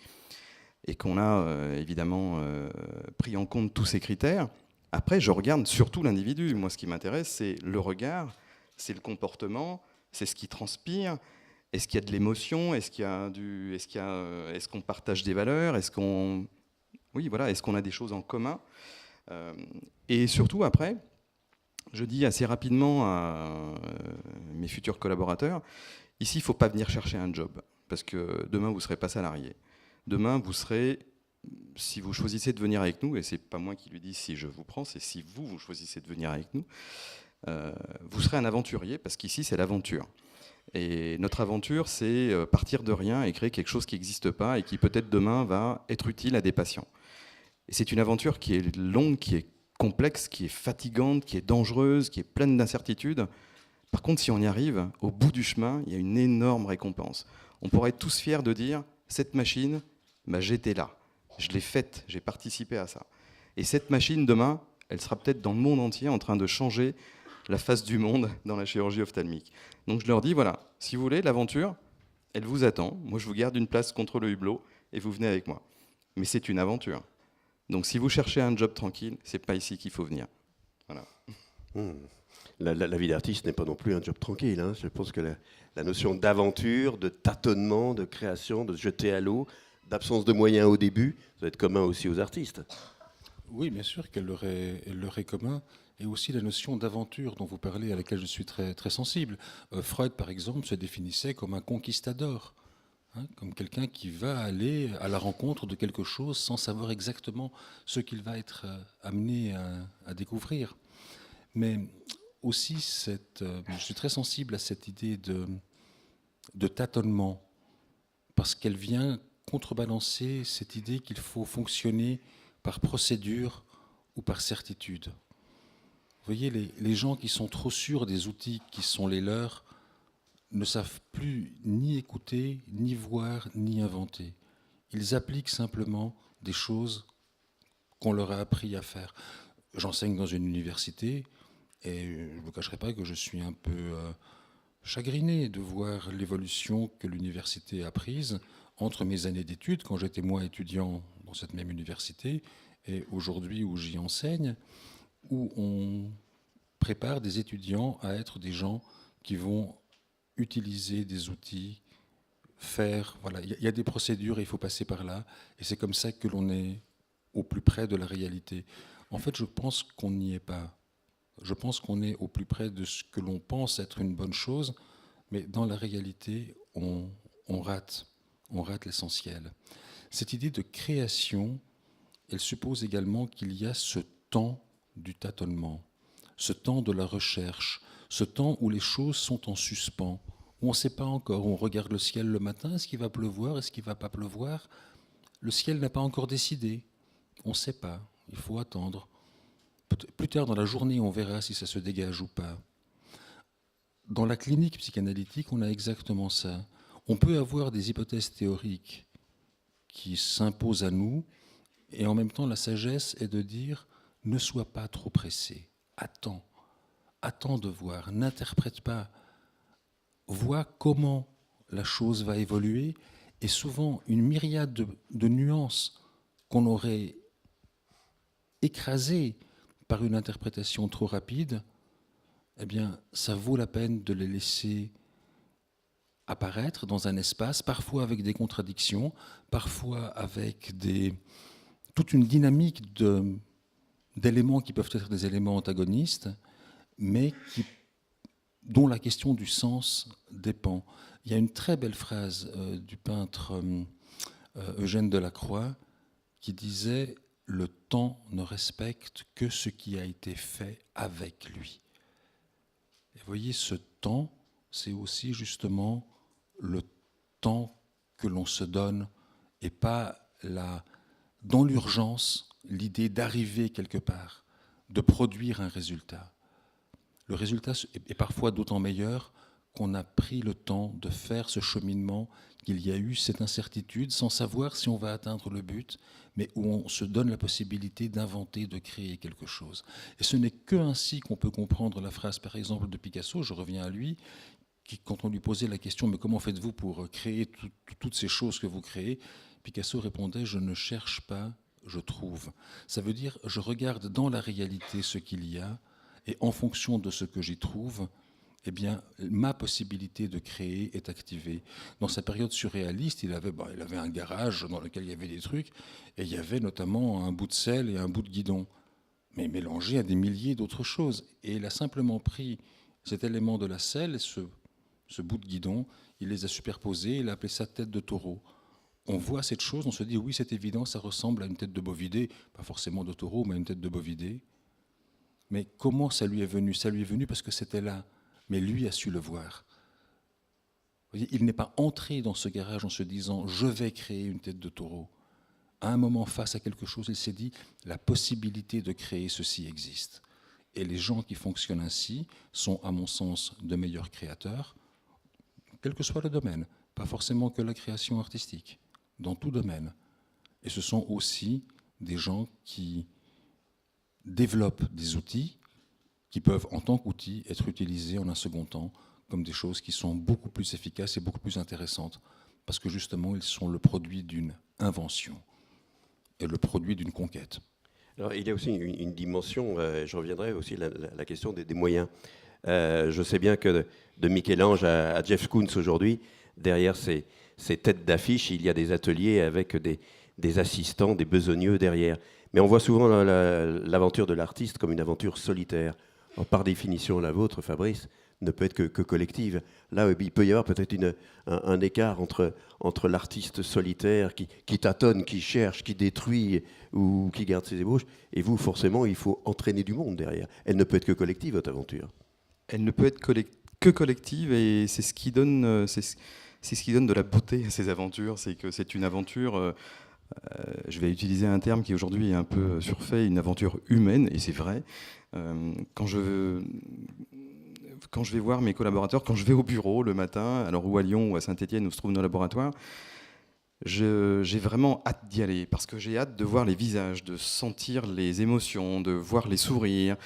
et qu'on a évidemment pris en compte tous ces critères, après, je regarde surtout l'individu. Moi, ce qui m'intéresse, c'est le regard, c'est le comportement, c'est ce qui transpire. Est-ce qu'il y a de l'émotion ? Est-ce qu'on partage des valeurs ? Est-ce qu'on a des choses en commun ? Et surtout, après, je dis assez rapidement à mes futurs collaborateurs, ici, il ne faut pas venir chercher un job, parce que demain, vous ne serez pas salarié. Demain, vous serez, si vous choisissez de venir avec nous, et ce n'est pas moi qui lui dis si je vous prends, c'est si vous choisissez de venir avec nous, vous serez un aventurier, parce qu'ici, c'est l'aventure. Et notre aventure, c'est partir de rien et créer quelque chose qui n'existe pas et qui peut-être demain va être utile à des patients. Et c'est une aventure qui est longue, qui est complexe, qui est fatigante, qui est dangereuse, qui est pleine d'incertitudes. Par contre, si on y arrive, au bout du chemin, il y a une énorme récompense. On pourrait être tous fiers de dire, cette machine, j'étais là, je l'ai faite, j'ai participé à ça. Et cette machine, demain, elle sera peut-être dans le monde entier en train de changer la face du monde dans la chirurgie ophtalmique. Donc je leur dis, voilà, si vous voulez, l'aventure, elle vous attend. Moi, je vous garde une place contre le hublot et vous venez avec moi. Mais c'est une aventure. Donc si vous cherchez un job tranquille, c'est pas ici qu'il faut venir. Voilà. La vie d'artiste n'est pas non plus un job tranquille. Hein. Je pense que la notion d'aventure, de tâtonnement, de création, de se jeter à l'eau, d'absence de moyens au début, ça va être commun aussi aux artistes. Oui, bien sûr qu'elle leur est commun. Et aussi la notion d'aventure dont vous parlez, à laquelle je suis très, très sensible. Freud, par exemple, se définissait comme un conquistador, hein, comme quelqu'un qui va aller à la rencontre de quelque chose sans savoir exactement ce qu'il va être amené à découvrir. Mais aussi, je suis très sensible à cette idée de tâtonnement, parce qu'elle vient contrebalancer cette idée qu'il faut fonctionner par procédure ou par certitude. Vous voyez, les gens qui sont trop sûrs des outils qui sont les leurs ne savent plus ni écouter, ni voir, ni inventer. Ils appliquent simplement des choses qu'on leur a appris à faire. J'enseigne dans une université et je ne vous cacherai pas que je suis un peu chagriné de voir l'évolution que l'université a prise entre mes années d'études, quand j'étais moi étudiant dans cette même université, et aujourd'hui où j'y enseigne, où on prépare des étudiants à être des gens qui vont utiliser des outils, faire... Voilà, il y a des procédures et il faut passer par là. Et c'est comme ça que l'on est au plus près de la réalité. En fait, je pense qu'on n'y est pas. Je pense qu'on est au plus près de ce que l'on pense être une bonne chose, mais dans la réalité, on rate l'essentiel. Cette idée de création, elle suppose également qu'il y a ce temps du tâtonnement, ce temps de la recherche, ce temps où les choses sont en suspens, où on ne sait pas encore, on regarde le ciel le matin, est-ce qu'il va pleuvoir, est-ce qu'il ne va pas pleuvoir? Le ciel n'a pas encore décidé, on ne sait pas, il faut attendre. Plus tard dans la journée, on verra si ça se dégage ou pas. Dans la clinique psychanalytique, on a exactement ça. On peut avoir des hypothèses théoriques qui s'imposent à nous, et en même temps, la sagesse est de dire « ne sois pas trop pressé, attends de voir, n'interprète pas, vois comment la chose va évoluer », et souvent une myriade de nuances qu'on aurait écrasées par une interprétation trop rapide, eh bien, ça vaut la peine de les laisser apparaître dans un espace, parfois avec des contradictions, parfois avec toute une dynamique d'éléments qui peuvent être des éléments antagonistes, mais dont la question du sens dépend. Il y a une très belle phrase du peintre Eugène Delacroix qui disait « Le temps ne respecte que ce qui a été fait avec lui ». Et vous voyez, ce temps, c'est aussi justement le temps que l'on se donne et pas dans l'urgence, l'idée d'arriver quelque part, de produire un résultat. le résultat est parfois d'autant meilleur qu'on a pris le temps de faire ce cheminement, qu'il y a eu cette incertitude sans savoir si on va atteindre le but, mais où on se donne la possibilité d'inventer, de créer quelque chose. Et ce n'est que ainsi qu'on peut comprendre la phrase, par exemple, de Picasso, je reviens à lui, qui, quand on lui posait la question « Mais comment faites-vous pour créer toutes ces choses que vous créez ?» Picasso répondait « Je ne cherche pas, je trouve ». Ça veut dire « Je regarde dans la réalité ce qu'il y a, et en fonction de ce que j'y trouve, eh bien, ma possibilité de créer est activée. » Dans sa période surréaliste, il avait un garage dans lequel il y avait des trucs, et il y avait notamment un bout de sel et un bout de guidon, mais mélangé à des milliers d'autres choses. Et il a simplement pris cet élément de la selle, ce bout de guidon, il les a superposés, il a appelé ça tête de taureau. On voit cette chose, on se dit oui, c'est évident, ça ressemble à une tête de bovidé, pas forcément de taureau, mais une tête de bovidé. Mais comment ça lui est venu ? Ça lui est venu parce que c'était là. Mais lui a su le voir. Vous voyez, il n'est pas entré dans ce garage en se disant « je vais créer une tête de taureau ». À un moment, face à quelque chose, il s'est dit « la possibilité de créer ceci existe ». Et les gens qui fonctionnent ainsi sont, à mon sens, de meilleurs créateurs, quel que soit le domaine, pas forcément que la création artistique, dans tout domaine. Et ce sont aussi des gens qui développent des outils qui peuvent, en tant qu'outils, être utilisés en un second temps comme des choses qui sont beaucoup plus efficaces et beaucoup plus intéressantes, parce que justement, ils sont le produit d'une invention et le produit d'une conquête. Alors, il y a aussi une dimension, je reviendrai aussi à la question des moyens. Je sais bien que de Michel-Ange à Jeff Koons aujourd'hui, derrière ces têtes d'affiche, il y a des ateliers avec des assistants, des besogneux derrière. Mais on voit souvent l'aventure de l'artiste comme une aventure solitaire. Alors, par définition, la vôtre, Fabrice, ne peut être que collective. Là, il peut y avoir peut-être un écart entre l'artiste solitaire qui tâtonne, qui cherche, qui détruit ou qui garde ses ébauches, et vous, forcément, il faut entraîner du monde derrière. Elle ne peut être que collective, votre aventure. Elle ne peut être que collective, et c'est ce qui donne, c'est ce qui donne de la beauté à ces aventures. C'est que c'est une aventure, je vais utiliser un terme qui aujourd'hui est un peu surfait, une aventure humaine, et c'est vrai. Quand je vais voir mes collaborateurs, quand je vais au bureau le matin, alors ou à Lyon ou à Saint-Étienne où se trouvent nos laboratoires, j'ai vraiment hâte d'y aller, parce que j'ai hâte de voir les visages, de sentir les émotions, de voir les sourires,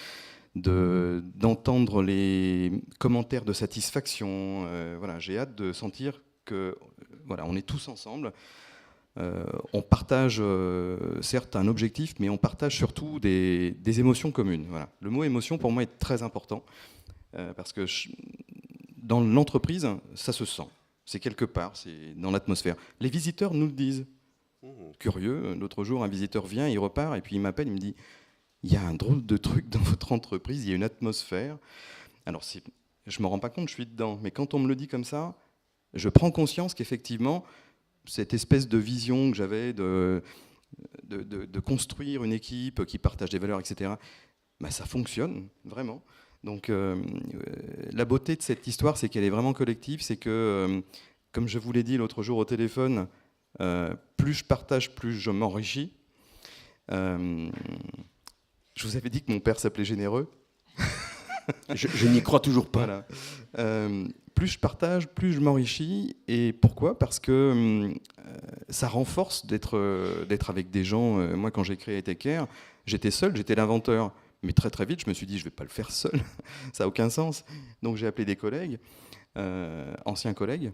d'entendre les commentaires de satisfaction. Voilà, j'ai hâte de sentir que voilà, on est tous ensemble. On partage certes un objectif, mais on partage surtout des émotions communes. Voilà. Le mot émotion pour moi est très important, parce que dans l'entreprise, ça se sent. C'est quelque part, c'est dans l'atmosphère. Les visiteurs nous le disent. Curieux, l'autre jour, un visiteur vient, il repart, et puis il m'appelle, il me dit « Il y a un drôle de truc dans votre entreprise, il y a une atmosphère. » Alors, je ne me rends pas compte, je suis dedans, mais quand on me le dit comme ça, je prends conscience qu'effectivement, cette espèce de vision que j'avais de construire une équipe qui partage des valeurs, etc., bah, ça fonctionne, vraiment. Donc la beauté de cette histoire, c'est qu'elle est vraiment collective, c'est que, comme je vous l'ai dit l'autre jour au téléphone, plus je partage, plus je m'enrichis. Je vous avais dit que mon père s'appelait Généreux. Je n'y crois toujours pas. Voilà. Plus je partage, plus je m'enrichis. Et pourquoi ? Parce que ça renforce d'être avec des gens. Moi, quand j'ai créé Etecare, j'étais seul, j'étais l'inventeur. Mais très très vite, je me suis dit, je ne vais pas le faire seul. Ça n'a aucun sens. Donc j'ai appelé des collègues, anciens collègues.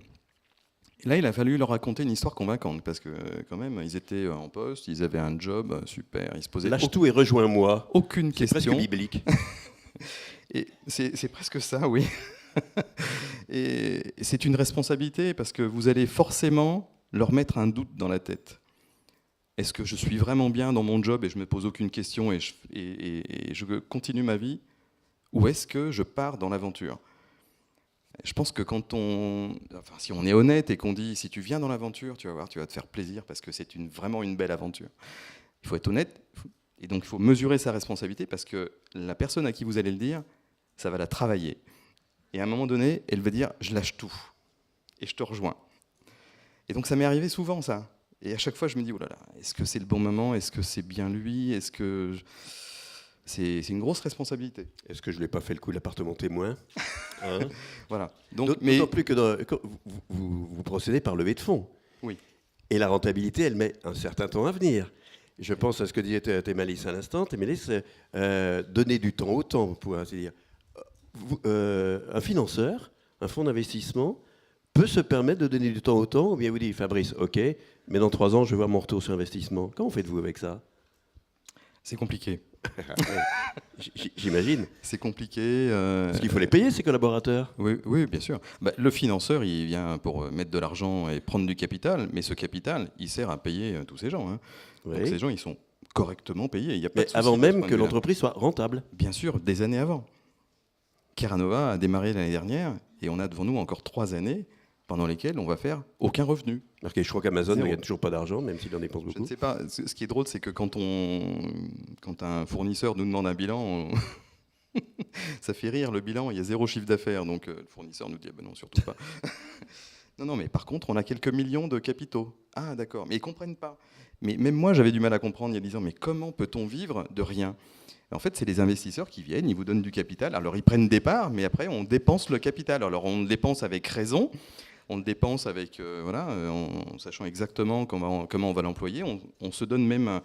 Et là, il a fallu leur raconter une histoire convaincante, parce que quand même, ils étaient en poste, ils avaient un job super, ils se posaient Lâche tout et rejoins-moi. Aucune question. C'est presque biblique. Et c'est presque ça, oui. Et c'est une responsabilité, parce que vous allez forcément leur mettre un doute dans la tête. Est-ce que je suis vraiment bien dans mon job et je ne me pose aucune question et je continue ma vie ? Ou est-ce que je pars dans l'aventure ? Je pense que si on est honnête et qu'on dit, si tu viens dans l'aventure, tu vas voir, tu vas te faire plaisir, parce que c'est vraiment une belle aventure. Il faut être honnête, et donc il faut mesurer sa responsabilité, parce que la personne à qui vous allez le dire, ça va la travailler. Et à un moment donné, elle va dire, je lâche tout, et je te rejoins. Et donc ça m'est arrivé souvent, ça. Et à chaque fois, je me dis, oh là là, est-ce que c'est le bon moment ? Est-ce que c'est bien lui ? Est-ce que c'est une grosse responsabilité. Est-ce que je ne lui ai pas fait le coup de l'appartement témoin, hein? Voilà. D'autant plus que vous procédez par levée de fonds. Oui. Et la rentabilité, elle met un certain temps à venir. Je pense à ce que disait Thémalis à l'instant. Thémalis, donner du temps au temps. C'est-à-dire, un financeur, un fonds d'investissement, peut se permettre de donner du temps au temps, ou bien vous dites, Fabrice, ok, mais dans 3 ans, je vais voir mon retour sur investissement. Comment faites-vous avec ça? C'est compliqué. J'imagine. C'est compliqué. Parce qu'il faut les payer, ces collaborateurs. Oui, bien sûr. Le financeur, il vient pour mettre de l'argent et prendre du capital, mais ce capital, il sert à payer tous ces gens. Hein. Oui. Donc ces gens, ils sont correctement payés. Il y a pas Mais de souci avant de ce même point de que vue-là. l'entreprise soit rentable. Bien sûr, des années avant. Keranova a démarré l'année dernière, et on a devant nous encore 3 années pendant lesquelles on va faire aucun revenu. Je crois qu'Amazon ne Zéro. gagne toujours pas d'argent, même s'il en dépense Je ne beaucoup. sais pas. Ce qui est drôle, c'est que quand un fournisseur nous demande un bilan, ça fait rire le bilan. Il y a 0 chiffre d'affaires, donc le fournisseur nous dit ah ben non, surtout pas. Non, mais par contre, on a quelques millions de capitaux. Ah d'accord, mais ils comprennent pas. Mais même moi, j'avais du mal à comprendre il y a 10 ans. Mais comment peut-on vivre de rien? En fait, c'est les investisseurs qui viennent, ils vous donnent du capital. Alors ils prennent des parts, mais après on dépense le capital. Alors on le dépense avec raison. On le dépense avec, en sachant exactement comment on va l'employer. On se donne même,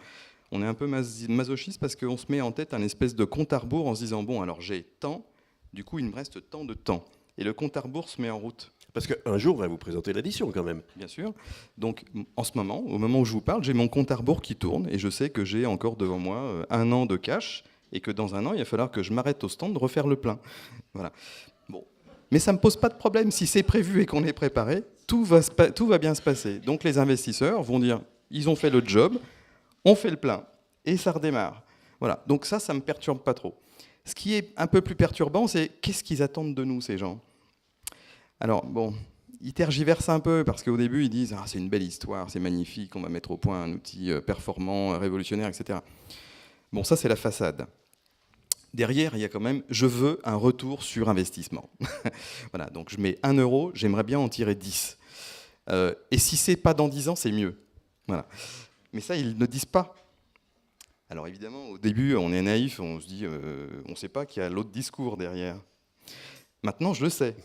on est un peu masochiste parce qu'on se met en tête un espèce de compte à rebours en se disant, bon, alors j'ai tant, du coup il me reste tant de temps. Et le compte à rebours se met en route. Parce qu'un jour, on va vous présenter l'addition quand même. Bien sûr. Donc en ce moment, au moment où je vous parle, j'ai mon compte à rebours qui tourne et je sais que j'ai encore devant moi 1 an de cash et que dans 1 an, il va falloir que je m'arrête au stand de refaire le plein. Voilà. Bon. Mais ça ne me pose pas de problème. Si c'est prévu et qu'on est préparé, tout va bien se passer. Donc les investisseurs vont dire, ils ont fait le job, on fait le plein, et ça redémarre. Voilà. Donc ça ne me perturbe pas trop. Ce qui est un peu plus perturbant, c'est qu'est-ce qu'ils attendent de nous, ces gens? Alors, bon, ils tergiversent un peu, parce qu'au début, ils disent, ah, c'est une belle histoire, c'est magnifique, on va mettre au point un outil performant, révolutionnaire, etc. Bon, ça, c'est la façade. Derrière, il y a quand même, je veux un retour sur investissement. Voilà, donc je mets 1 euro, j'aimerais bien en tirer 10. Et si c'est pas dans 10 ans, c'est mieux. Voilà. Mais ça, ils ne disent pas. Alors évidemment, au début, on est naïf, on se dit, on ne sait pas qu'il y a l'autre discours derrière. Maintenant, je le sais.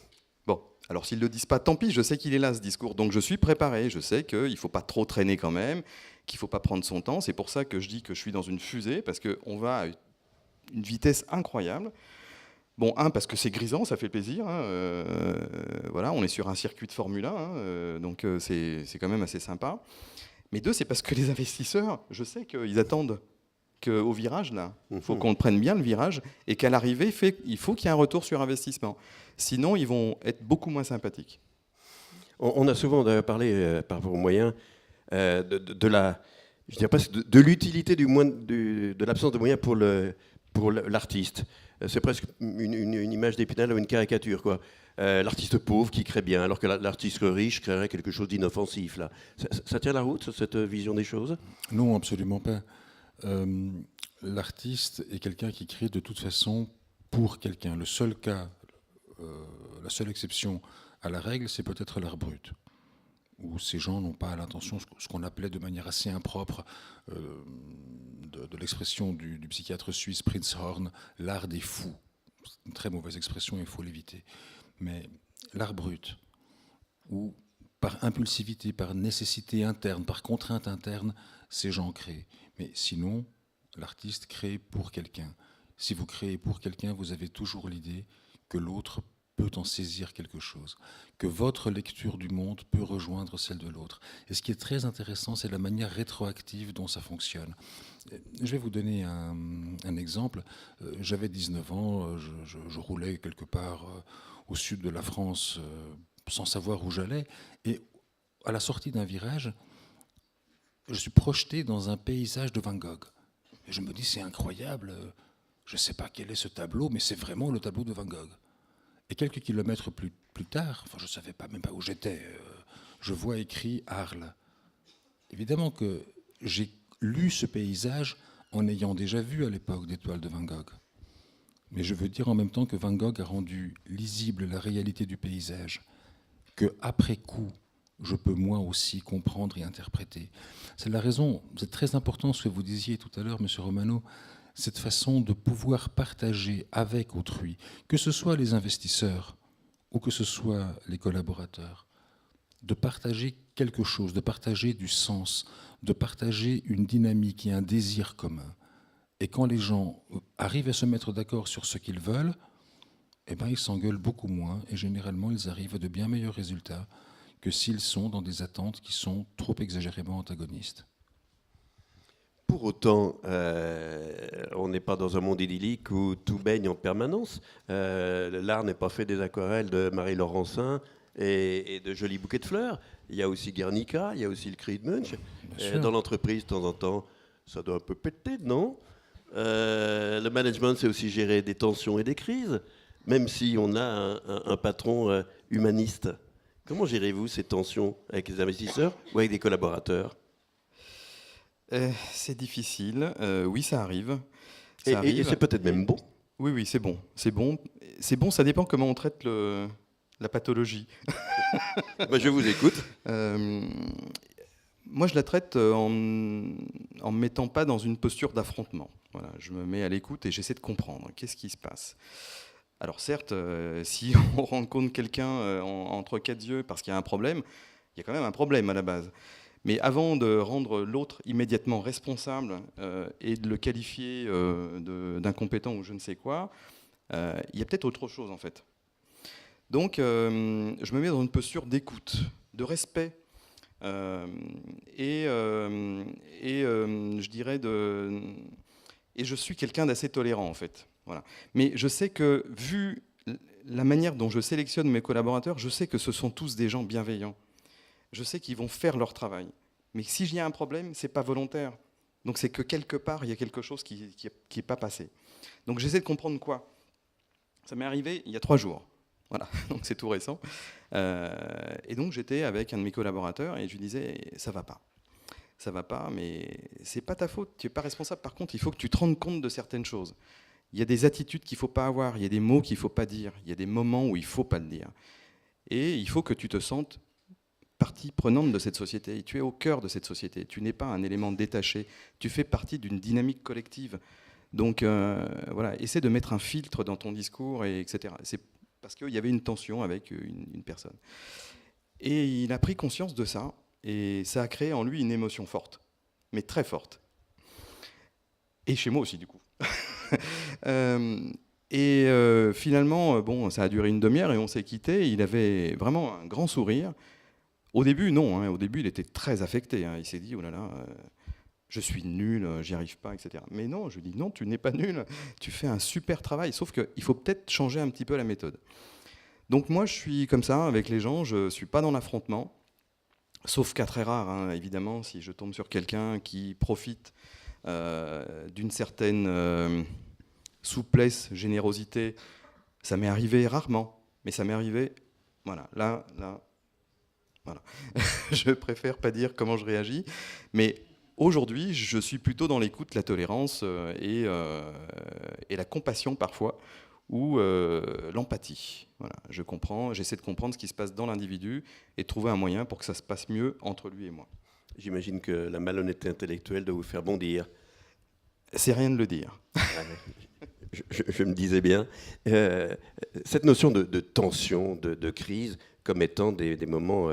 Bon, alors s'ils ne le disent pas, tant pis, je sais qu'il est là, ce discours. Donc je suis préparé, je sais qu'il ne faut pas trop traîner quand même, qu'il ne faut pas prendre son temps. C'est pour ça que je dis que je suis dans une fusée, parce qu'on va à une vitesse incroyable. Bon, parce que c'est grisant, ça fait plaisir. Hein, voilà, on est sur un circuit de Formule 1, hein, donc c'est quand même assez sympa. Mais 2, c'est parce que les investisseurs, je sais qu'ils attendent qu'au virage, là, il faut qu'on prenne bien le virage, et qu'à l'arrivée, il faut qu'il y ait un retour sur investissement. Sinon, ils vont être beaucoup moins sympathiques. On a souvent parlé, par rapport aux moyens, de l'utilité de l'absence de moyens pour l'artiste. C'est presque une image d'Épinal ou une caricature, quoi. L'artiste pauvre qui crée bien, alors que l'artiste riche créerait quelque chose d'inoffensif. Là. Ça tient la route, cette vision des choses? Non, absolument pas. L'artiste est quelqu'un qui crée de toute façon pour quelqu'un. Le seul cas, la seule exception à la règle, c'est peut-être l'art brut, où ces gens n'ont pas l'intention, ce qu'on appelait de manière assez impropre, de l'expression du psychiatre suisse Prinz Horn, l'art des fous. C'est une très mauvaise expression, il faut l'éviter. Mais l'art brut, où par impulsivité, par nécessité interne, par contrainte interne, ces gens créent. Mais sinon, l'artiste crée pour quelqu'un. Si vous créez pour quelqu'un, vous avez toujours l'idée que l'autre peut en saisir quelque chose, que votre lecture du monde peut rejoindre celle de l'autre. Et ce qui est très intéressant, c'est la manière rétroactive dont ça fonctionne. Je vais vous donner un exemple. J'avais 19 ans, je roulais quelque part au sud de la France sans savoir où j'allais, et à la sortie d'un virage, je suis projeté dans un paysage de Van Gogh. Et je me dis, c'est incroyable, je ne sais pas quel est ce tableau, mais c'est vraiment le tableau de Van Gogh. Et quelques kilomètres plus tard, enfin je ne savais même pas où j'étais, je vois écrit Arles. Évidemment que j'ai lu ce paysage en ayant déjà vu à l'époque des toiles de Van Gogh. Mais je veux dire en même temps que Van Gogh a rendu lisible la réalité du paysage, qu'après coup, je peux moi aussi comprendre et interpréter. C'est la raison, c'est très important ce que vous disiez tout à l'heure, M. Romano, cette façon de pouvoir partager avec autrui, que ce soit les investisseurs ou que ce soit les collaborateurs, de partager quelque chose, de partager du sens, de partager une dynamique et un désir commun. Et quand les gens arrivent à se mettre d'accord sur ce qu'ils veulent, eh ben, ils s'engueulent beaucoup moins et généralement ils arrivent à de bien meilleurs résultats que s'ils sont dans des attentes qui sont trop exagérément antagonistes. Pour autant, on n'est pas dans un monde idyllique où tout baigne en permanence. L'art n'est pas fait des aquarelles de Marie Laurencin et de jolis bouquets de fleurs. Il y a aussi Guernica, il y a aussi le Cri de Munch. Dans l'entreprise, de temps en temps, ça doit un peu péter, non? Le management, c'est aussi gérer des tensions et des crises, même si on a un patron humaniste. Comment gérez-vous ces tensions avec les investisseurs ou avec des collaborateurs? C'est difficile. Oui, ça arrive. Et c'est peut-être même bon. Oui, c'est bon. C'est bon, ça dépend comment on traite la pathologie. Je vous écoute. Moi, je la traite en me mettant pas dans une posture d'affrontement. Voilà, je me mets à l'écoute et j'essaie de comprendre qu'est-ce qui se passe. Alors certes, si on rencontre quelqu'un entre quatre yeux parce qu'il y a un problème, il y a quand même un problème à la base. Mais avant de rendre l'autre immédiatement responsable et de le qualifier d'incompétent ou je ne sais quoi, il y a peut-être autre chose en fait. Donc je me mets dans une posture d'écoute, de respect et je dirais et je suis quelqu'un d'assez tolérant en fait. Voilà. Mais je sais que vu la manière dont je sélectionne mes collaborateurs, je sais que ce sont tous des gens bienveillants. Je sais qu'ils vont faire leur travail. Mais si il y a un problème, ce n'est pas volontaire. Donc c'est que quelque part, il y a quelque chose qui n'est pas passé. Donc j'essaie de comprendre quoi. Ça m'est arrivé il y a 3 jours. Voilà, donc c'est tout récent. Et donc j'étais avec un de mes collaborateurs et je lui disais, ça va pas, mais c'est pas ta faute, tu n'es pas responsable. Par contre, il faut que tu te rendes compte de certaines choses. Il y a des attitudes qu'il ne faut pas avoir, il y a des mots qu'il ne faut pas dire, il y a des moments où il ne faut pas le dire. Et il faut que tu te sentes partie prenante de cette société. Et tu es au cœur de cette société. Tu n'es pas un élément détaché. Tu fais partie d'une dynamique collective. Donc voilà, essaie de mettre un filtre dans ton discours, etc. C'est parce qu'il y avait une tension avec une personne. Et il a pris conscience de ça, et ça a créé en lui une émotion forte, mais très forte. Et chez moi aussi, du coup. Finalement, bon, ça a duré une demi-heure et on s'est quitté. Il avait vraiment un grand sourire. Au début, non. Au début, il était très affecté. Il s'est dit, oh là là, je suis nul, j'y arrive pas, etc. Mais non, je lui dis, non, tu n'es pas nul. Tu fais un super travail. Sauf qu'il faut peut-être changer un petit peu la méthode. Donc moi, je suis comme ça avec les gens. Je ne suis pas dans l'affrontement. Sauf cas très rare, évidemment, si je tombe sur quelqu'un qui profite d'une certaine souplesse, générosité. Ça m'est arrivé rarement, mais ça m'est arrivé, voilà, là, voilà. Je préfère pas dire comment je réagis, mais aujourd'hui, je suis plutôt dans l'écoute, la tolérance et la compassion parfois, ou l'empathie. Voilà, je comprends, j'essaie de comprendre ce qui se passe dans l'individu et de trouver un moyen pour que ça se passe mieux entre lui et moi. J'imagine que la malhonnêteté intellectuelle doit vous faire bondir. C'est rien de le dire. Je me disais bien. Cette notion de tension, de crise, comme étant des moments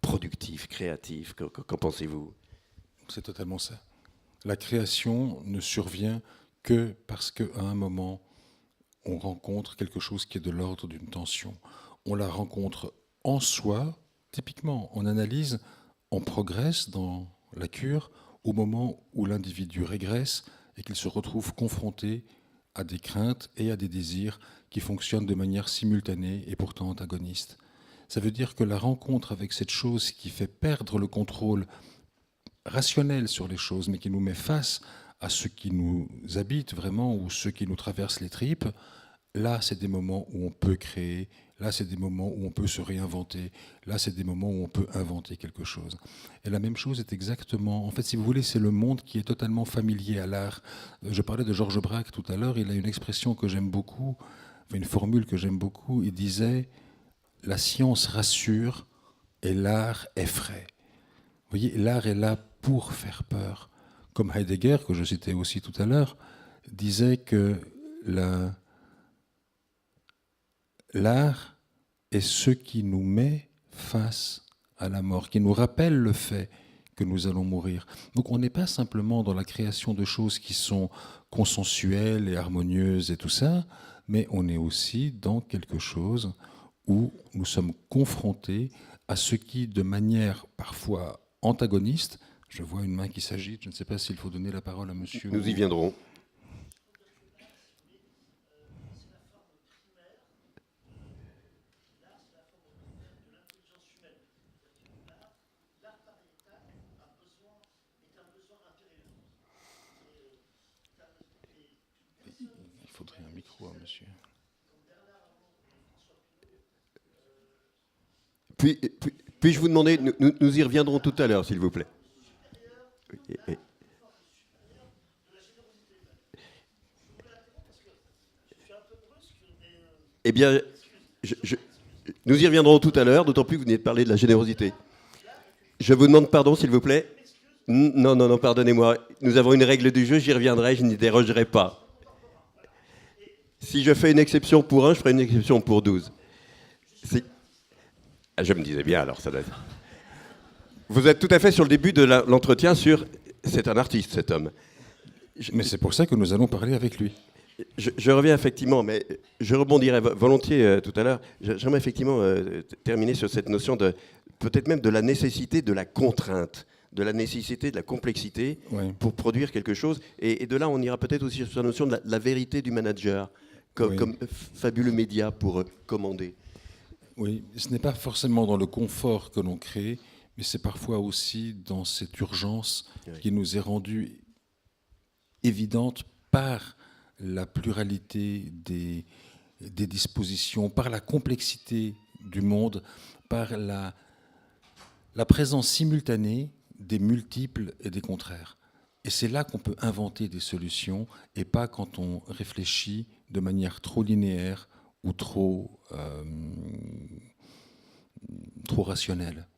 productifs, créatifs, qu'en pensez-vous? C'est totalement ça. La création ne survient que parce qu'à un moment, on rencontre quelque chose qui est de l'ordre d'une tension. On la rencontre en soi, typiquement, on analyse, on progresse dans la cure au moment où l'individu régresse et qu'il se retrouve confronté à des craintes et à des désirs qui fonctionnent de manière simultanée et pourtant antagonistes. Ça veut dire que la rencontre avec cette chose qui fait perdre le contrôle rationnel sur les choses, mais qui nous met face à ce qui nous habite vraiment ou ce qui nous traverse les tripes, là, c'est des moments où on peut créer, là, c'est des moments où on peut se réinventer, là, c'est des moments où on peut inventer quelque chose. Et la même chose est exactement... En fait, si vous voulez, c'est le monde qui est totalement familier à l'art. Je parlais de Georges Braque tout à l'heure, il a une expression que j'aime beaucoup, une formule que j'aime beaucoup, il disait « La science rassure et l'art effraie ». Vous voyez, l'art est là pour faire peur. Comme Heidegger, que je citais aussi tout à l'heure, disait que l'art est ce qui nous met face à la mort, qui nous rappelle le fait que nous allons mourir. Donc on n'est pas simplement dans la création de choses qui sont consensuelles et harmonieuses et tout ça, mais on est aussi dans quelque chose où nous sommes confrontés à ce qui, de manière parfois antagoniste, je vois une main qui s'agite, je ne sais pas s'il faut donner la parole à monsieur. Nous y viendrons. Il faudrait un micro à monsieur. Puis-je vous demander, nous y reviendrons tout à l'heure, s'il vous plaît. Eh bien, nous y reviendrons tout à l'heure, d'autant plus que vous venez de parler de la générosité. Je vous demande pardon, s'il vous plaît. Non, pardonnez-moi. Nous avons une règle du jeu, j'y reviendrai, je n'y dérogerai pas. Si je fais une exception pour un, je ferai une exception pour 12. Je me disais bien, alors ça doit être... Vous êtes tout à fait sur le début de l'entretien sur... C'est un artiste, cet homme. Mais c'est pour ça que nous allons parler avec lui. Je reviens effectivement, mais je rebondirai volontiers tout à l'heure. J'aimerais effectivement terminer sur cette notion de... Peut-être même de la nécessité de la contrainte, de la nécessité de la complexité pour produire quelque chose. Et de là, on ira peut-être aussi sur la notion de la vérité du manager, comme fabuleux média pour commander. Oui, ce n'est pas forcément dans le confort que l'on crée, mais c'est parfois aussi dans cette urgence qui nous est rendue évidente par la pluralité des dispositions, par la complexité du monde, par la présence simultanée des multiples et des contraires. Et c'est là qu'on peut inventer des solutions, et pas quand on réfléchit de manière trop linéaire ou trop rationnelle.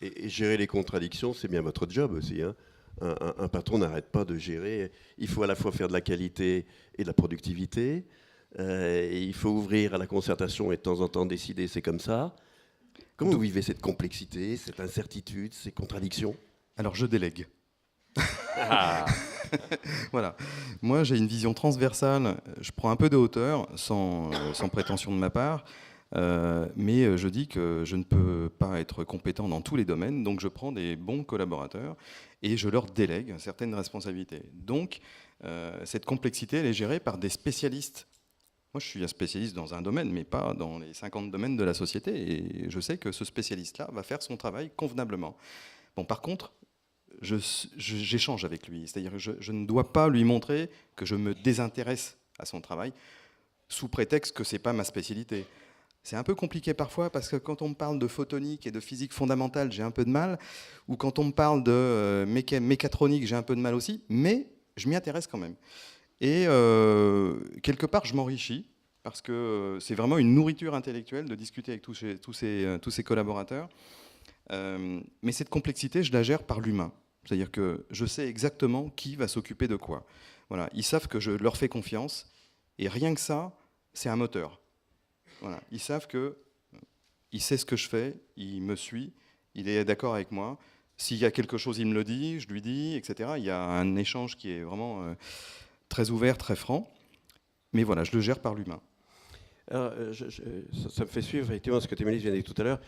Et gérer les contradictions, c'est bien votre job aussi. Hein. Un patron n'arrête pas de gérer. Il faut à la fois faire de la qualité et de la productivité. Et il faut ouvrir à la concertation et de temps en temps décider, c'est comme ça. Comment vous vivez cette complexité, cette incertitude, ces contradictions ? Alors je délègue. Ah. Voilà. Moi, j'ai une vision transversale. Je prends un peu de hauteur, sans prétention de ma part. Mais je dis que je ne peux pas être compétent dans tous les domaines, donc je prends des bons collaborateurs et je leur délègue certaines responsabilités. Donc, cette complexité, elle est gérée par des spécialistes. Moi, je suis un spécialiste dans un domaine, mais pas dans les 50 domaines de la société, et je sais que ce spécialiste-là va faire son travail convenablement. Bon, par contre, j'échange avec lui, c'est-à-dire que je ne dois pas lui montrer que je me désintéresse à son travail, sous prétexte que ce n'est pas ma spécialité. C'est un peu compliqué parfois, parce que quand on me parle de photonique et de physique fondamentale, j'ai un peu de mal, ou quand on me parle de mécatronique, j'ai un peu de mal aussi, mais je m'y intéresse quand même. Et quelque part, je m'enrichis, parce que c'est vraiment une nourriture intellectuelle de discuter avec tous ces collaborateurs. Mais cette complexité, je la gère par l'humain. C'est-à-dire que je sais exactement qui va s'occuper de quoi. Voilà. Ils savent que je leur fais confiance, et rien que ça, c'est un moteur. Voilà. Ils savent qu'il sait ce que je fais, il me suit, il est d'accord avec moi. S'il y a quelque chose, il me le dit, je lui dis, etc. Il y a un échange qui est vraiment très ouvert, très franc. Mais voilà, je le gère par l'humain. Alors, ça me fait suivre effectivement ce que Témélis vient de dire tout à l'heure.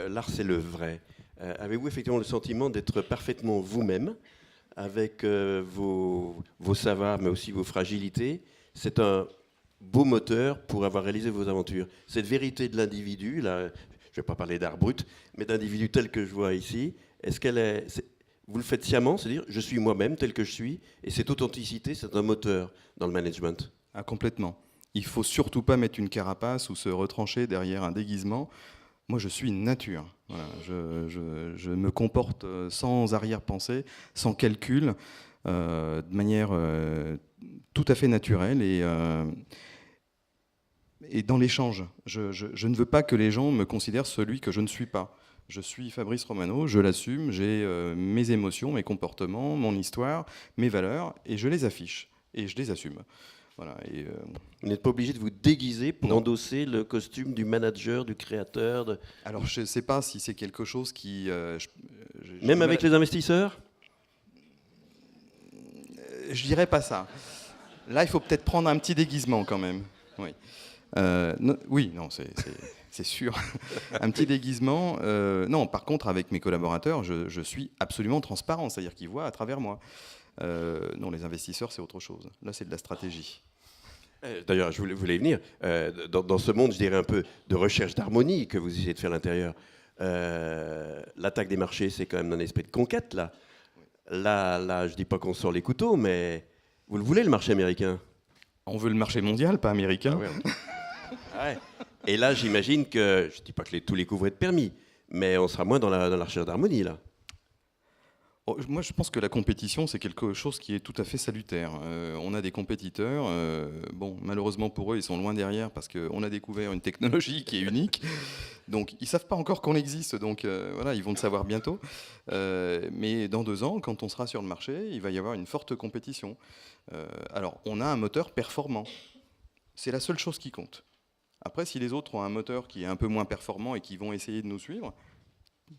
L'art, c'est le vrai. Avez-vous effectivement le sentiment d'être parfaitement vous-même, avec vos savoirs, mais aussi vos fragilités ? C'est un beau moteur pour avoir réalisé vos aventures. Cette vérité de l'individu, là, je ne vais pas parler d'art brut, mais d'individu tel que je vois ici, vous le faites sciemment, c'est-à-dire je suis moi-même tel que je suis, et cette authenticité, c'est un moteur dans le management. Ah, complètement. Il ne faut surtout pas mettre une carapace ou se retrancher derrière un déguisement. Moi, je suis nature. Voilà, je me comporte sans arrière-pensée, sans calcul, de manière tout à fait naturelle et dans l'échange. Je ne veux pas que les gens me considèrent celui que je ne suis pas. Je suis Fabrice Romano, je l'assume, j'ai mes émotions, mes comportements, mon histoire, mes valeurs, et je les affiche, et je les assume. Voilà, et Vous n'êtes pas obligé de vous déguiser pour Non. endosser le costume du manager, du créateur, alors je ne sais pas si c'est quelque chose qui... même avec les investisseurs. Je dirais pas ça. Là, il faut peut-être prendre un petit déguisement quand même. Oui, non, c'est sûr. Un petit déguisement. Non, par contre, avec mes collaborateurs, je suis absolument transparent, c'est-à-dire qu'ils voient à travers moi. Non, les investisseurs, c'est autre chose. Là, c'est de la stratégie. D'ailleurs, je voulais y venir. Dans ce monde, je dirais un peu de recherche d'harmonie que vous essayez de faire à l'intérieur, l'attaque des marchés, c'est quand même un esprit de conquête, là. Là, je dis pas qu'on sort les couteaux, mais vous le voulez, le marché américain? On veut le marché mondial, pas américain. Ah ouais. Ouais. Et là, j'imagine que, je dis pas que tous les coups vont être permis, mais on sera moins dans la recherche d'harmonie, là. Oh, moi, je pense que la compétition, c'est quelque chose qui est tout à fait salutaire. On a des compétiteurs. Bon, malheureusement pour eux, ils sont loin derrière parce qu'on a découvert une technologie qui est unique. Donc, ils ne savent pas encore qu'on existe. Donc, voilà, ils vont le savoir bientôt. Mais dans 2 ans, quand on sera sur le marché, il va y avoir une forte compétition. Alors, on a un moteur performant. C'est la seule chose qui compte. Après, si les autres ont un moteur qui est un peu moins performant et qui vont essayer de nous suivre,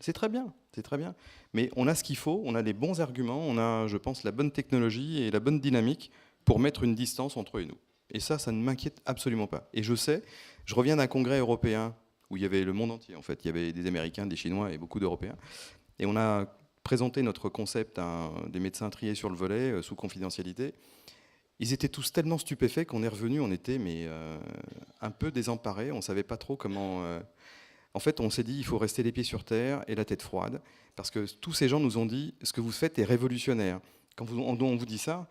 c'est très bien, c'est très bien. Mais on a ce qu'il faut, on a les bons arguments, on a, je pense, la bonne technologie et la bonne dynamique pour mettre une distance entre eux et nous. Et ça ne m'inquiète absolument pas. Et je sais, je reviens d'un congrès européen où il y avait le monde entier, en fait. Il y avait des Américains, des Chinois et beaucoup d'Européens. Et on a présenté notre concept à des médecins triés sur le volet, sous confidentialité. Ils étaient tous tellement stupéfaits qu'on est revenu, on était un peu désemparés, on ne savait pas trop comment... En fait, on s'est dit, il faut rester les pieds sur terre et la tête froide, parce que tous ces gens nous ont dit, ce que vous faites est révolutionnaire. Quand on vous dit ça,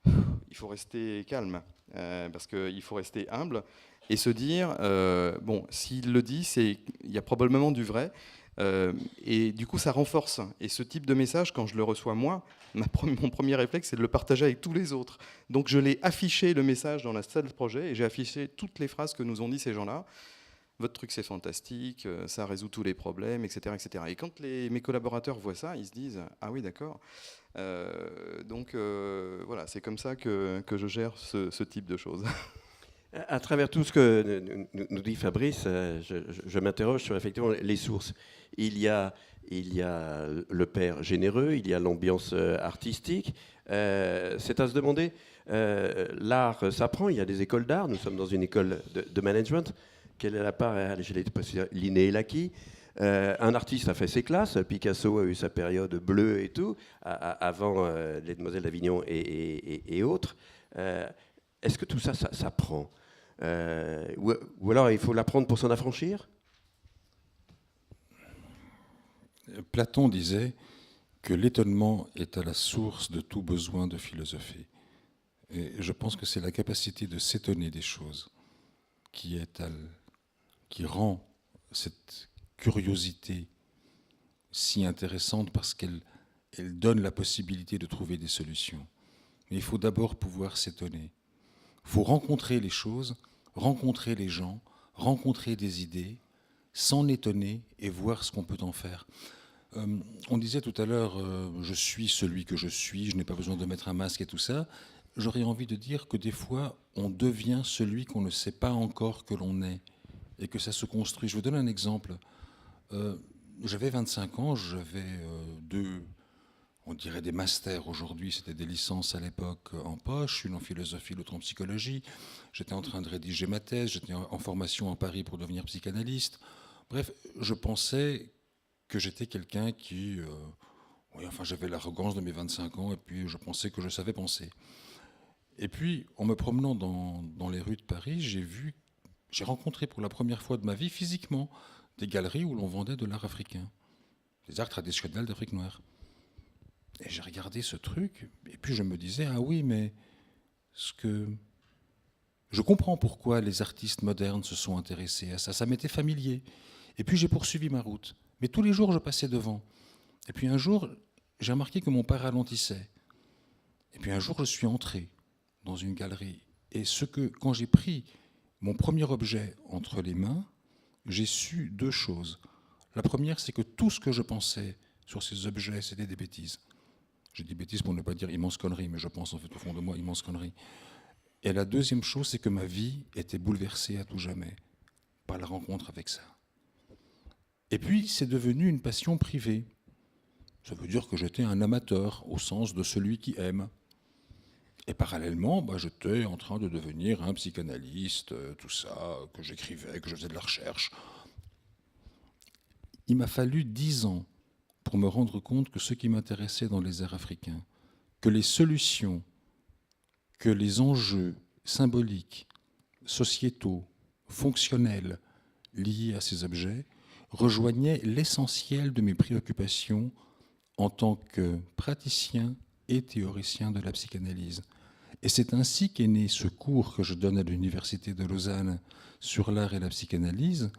il faut rester calme, parce qu'il faut rester humble, et se dire, bon, s'il le dit, il y a probablement du vrai, et du coup, ça renforce. Et ce type de message, quand je le reçois moi, mon premier réflexe, c'est de le partager avec tous les autres. Donc, je l'ai affiché, le message, dans la salle de projet, et j'ai affiché toutes les phrases que nous ont dit ces gens-là. Votre truc, c'est fantastique, ça résout tous les problèmes, etc. etc. Et quand mes collaborateurs voient ça, ils se disent « Ah oui, d'accord ». Donc, voilà, c'est comme ça que je gère ce type de choses. À travers tout ce que nous dit Fabrice, je m'interroge sur effectivement les sources. Il y a le père généreux, il y a l'ambiance artistique. C'est à se demander, l'art s'apprend, il y a des écoles d'art, nous sommes dans une école de management. Quelle est la part, je l'ai dit, l'inné et l'acquis. Un artiste a fait ses classes, Picasso a eu sa période bleue et tout, avant les Demoiselles d'Avignon et autres. Est-ce que tout ça s'apprend ou alors il faut l'apprendre pour s'en affranchir? Platon disait que l'étonnement est à la source de tout besoin de philosophie. Et je pense que c'est la capacité de s'étonner des choses qui rend cette curiosité si intéressante, parce qu'elle donne la possibilité de trouver des solutions. Mais il faut d'abord pouvoir s'étonner. Il faut rencontrer les choses, rencontrer les gens, rencontrer des idées, s'en étonner et voir ce qu'on peut en faire. On disait tout à l'heure, je suis celui que je suis, je n'ai pas besoin de mettre un masque et tout ça. J'aurais envie de dire que des fois, on devient celui qu'on ne sait pas encore que l'on est et que ça se construit. Je vous donne un exemple. J'avais 25 ans, j'avais on dirait des masters aujourd'hui, c'était des licences à l'époque en poche, une en philosophie, l'autre en psychologie. J'étais en train de rédiger ma thèse, j'étais en formation à Paris pour devenir psychanalyste. Bref, je pensais que j'étais quelqu'un qui... j'avais l'arrogance de mes 25 ans et puis je pensais que je savais penser. Et puis, en me promenant dans les rues de Paris, j'ai rencontré pour la première fois de ma vie, physiquement, des galeries où l'on vendait de l'art africain, des arts traditionnels d'Afrique noire. Et j'ai regardé ce truc, et puis je me disais, ah oui, mais je comprends pourquoi les artistes modernes se sont intéressés à ça. Ça m'était familier. Et puis j'ai poursuivi ma route. Mais tous les jours, je passais devant. Et puis un jour, j'ai remarqué que mon pas ralentissait. Et puis un jour, je suis entré dans une galerie. Et quand j'ai pris mon premier objet entre les mains, j'ai su 2 choses. La première, c'est que tout ce que je pensais sur ces objets, c'était des bêtises. Je dis bêtises pour ne pas dire immense connerie, mais je pense en fait au fond de moi immense connerie. Et la deuxième chose, c'est que ma vie était bouleversée à tout jamais par la rencontre avec ça. Et puis, c'est devenu une passion privée. Ça veut dire que j'étais un amateur, au sens de celui qui aime. Et parallèlement, j'étais en train de devenir un psychanalyste, tout ça, que j'écrivais, que je faisais de la recherche. Il m'a fallu 10 ans pour me rendre compte que ce qui m'intéressait dans les arts africains, que les solutions, que les enjeux symboliques, sociétaux, fonctionnels liés à ces objets rejoignaient l'essentiel de mes préoccupations en tant que praticien et théoricien de la psychanalyse. Et c'est ainsi qu'est né ce cours que je donne à l'Université de Lausanne sur l'art et la psychanalyse,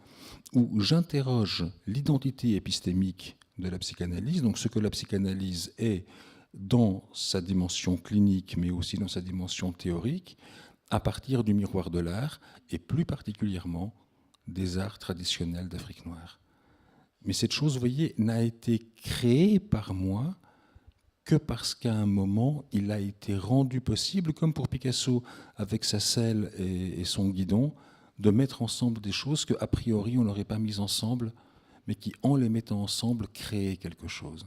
où j'interroge l'identité épistémique de la psychanalyse, donc ce que la psychanalyse est dans sa dimension clinique, mais aussi dans sa dimension théorique, à partir du miroir de l'art, et plus particulièrement des arts traditionnels d'Afrique noire. Mais cette chose, vous voyez, n'a été créée par moi que parce qu'à un moment, il a été rendu possible, comme pour Picasso, avec sa selle et son guidon, de mettre ensemble des choses qu'a priori on n'aurait pas mises ensemble, mais qui, en les mettant ensemble, créaient quelque chose.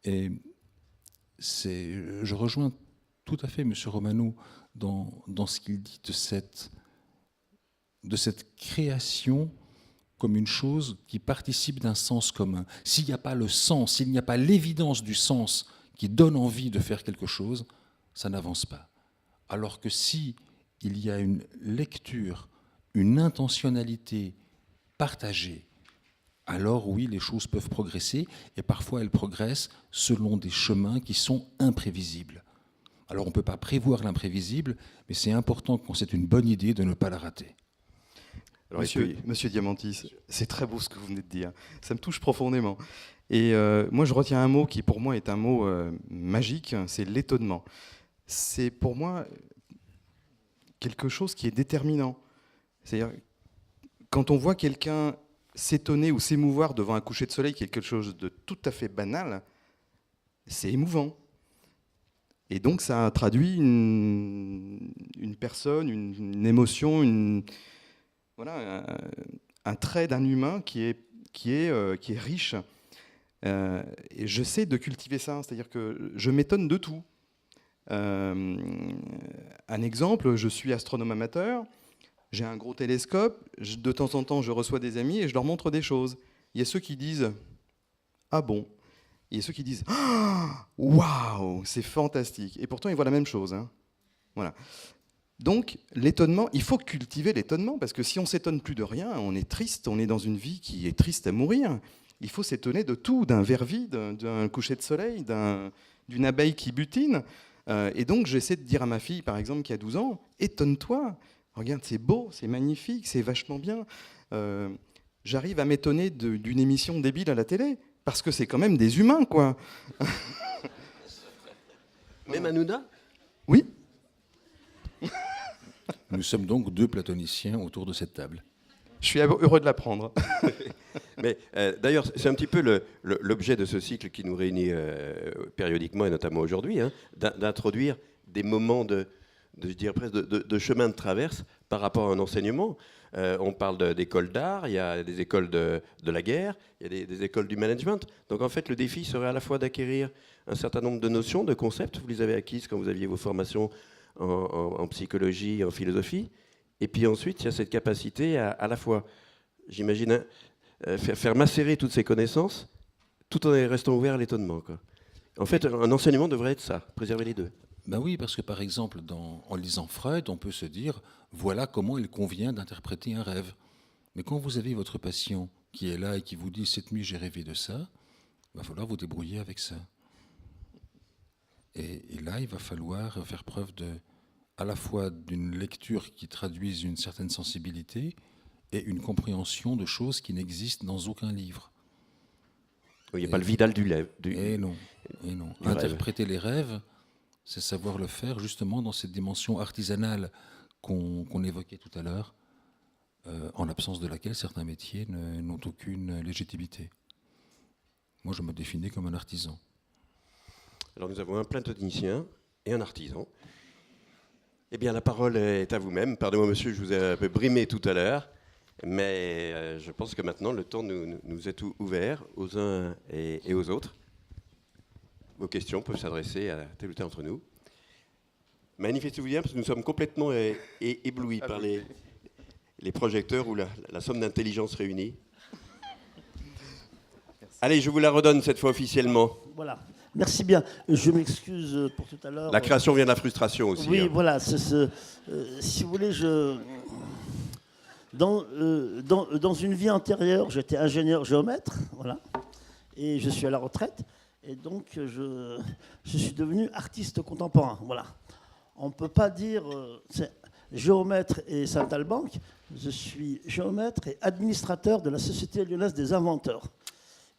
Et je rejoins tout à fait M. Romano dans ce qu'il dit de cette création comme une chose qui participe d'un sens commun. S'il n'y a pas le sens, s'il n'y a pas l'évidence du sens qui donne envie de faire quelque chose, ça n'avance pas. Alors que si il y a une lecture, une intentionnalité partagée, alors oui, les choses peuvent progresser, et parfois elles progressent selon des chemins qui sont imprévisibles. Alors on ne peut pas prévoir l'imprévisible, mais c'est important, quand c'est une bonne idée, de ne pas la rater. Alors, Monsieur Diamantis, c'est très beau ce que vous venez de dire. Ça me touche profondément. Et moi, je retiens un mot qui, pour moi, est un mot magique, c'est l'étonnement. C'est, pour moi, quelque chose qui est déterminant. C'est-à-dire, quand on voit quelqu'un s'étonner ou s'émouvoir devant un coucher de soleil, quelque chose de tout à fait banal, c'est émouvant. Et donc, ça traduit une personne, une émotion, voilà, un trait d'un humain qui est riche. Et j'essaie de cultiver ça, c'est-à-dire que je m'étonne de tout. Un exemple, je suis astronome amateur, j'ai un gros télescope, de temps en temps je reçois des amis et je leur montre des choses. Il y a ceux qui disent « Ah bon ?» Il y a ceux qui disent « Waouh, c'est fantastique !» Et pourtant ils voient la même chose. Hein. Voilà. Donc, l'étonnement, il faut cultiver l'étonnement, parce que si on ne s'étonne plus de rien, on est triste, on est dans une vie qui est triste à mourir. Il faut s'étonner de tout, d'un verre vide, d'un coucher de soleil, d'une abeille qui butine. Et donc, j'essaie de dire à ma fille, par exemple, qui a 12 ans, étonne-toi, regarde, c'est beau, c'est magnifique, c'est vachement bien. J'arrive à m'étonner d'une émission débile à la télé, parce que c'est quand même des humains, quoi. Même Hanouna ? Oui. Nous sommes donc deux platoniciens autour de cette table. Je suis heureux de l'apprendre. Mais d'ailleurs, c'est un petit peu l'objet de ce cycle qui nous réunit périodiquement, et notamment aujourd'hui, hein, d'introduire des moments je dirais presque de chemin de traverse par rapport à un enseignement. On parle d'écoles d'art, il y a des écoles de la guerre, il y a des écoles du management. Donc en fait, le défi serait à la fois d'acquérir un certain nombre de notions, de concepts. Vous les avez acquises quand vous aviez vos formations en psychologie, en philosophie. Et puis ensuite, il y a cette capacité à la fois, j'imagine, faire macérer toutes ces connaissances, tout en restant ouvert à l'étonnement, quoi. En fait, un enseignement devrait être ça, préserver les deux. Ben oui, parce que par exemple, en lisant Freud, on peut se dire, voilà comment il convient d'interpréter un rêve. Mais quand vous avez votre patient qui est là et qui vous dit, cette nuit j'ai rêvé de ça, il va falloir vous débrouiller avec ça. Et là, il va falloir faire preuve à la fois d'une lecture qui traduise une certaine sensibilité et une compréhension de choses qui n'existent dans aucun livre. Il n'y a pas le Vidal du lève. Et non. Interpréter les rêves, c'est savoir le faire justement dans cette dimension artisanale qu'on évoquait tout à l'heure, en l'absence de laquelle certains métiers n'ont aucune légitimité. Moi, je me définis comme un artisan. Alors nous avons un platonnicien et un artisan. Eh bien, la parole est à vous-même. Pardonnez-moi, monsieur, je vous ai un peu brimé tout à l'heure, mais je pense que maintenant, le temps nous est ouvert aux uns et aux autres. Vos questions peuvent s'adresser à tel ou tel d'entre nous. Manifestez-vous bien, parce que nous sommes complètement éblouis par les projecteurs ou la somme d'intelligence réunie. Allez, je vous la redonne cette fois officiellement. Voilà. Merci bien. Je m'excuse pour tout à l'heure. La création vient de la frustration aussi. Oui, hein. voilà. Si vous voulez, dans une vie antérieure, j'étais ingénieur géomètre, voilà, et je suis à la retraite, et donc je suis devenu artiste contemporain, voilà. On ne peut pas dire géomètre et Saint-Albanque. Je suis géomètre et administrateur de la Société lyonnaise des inventeurs.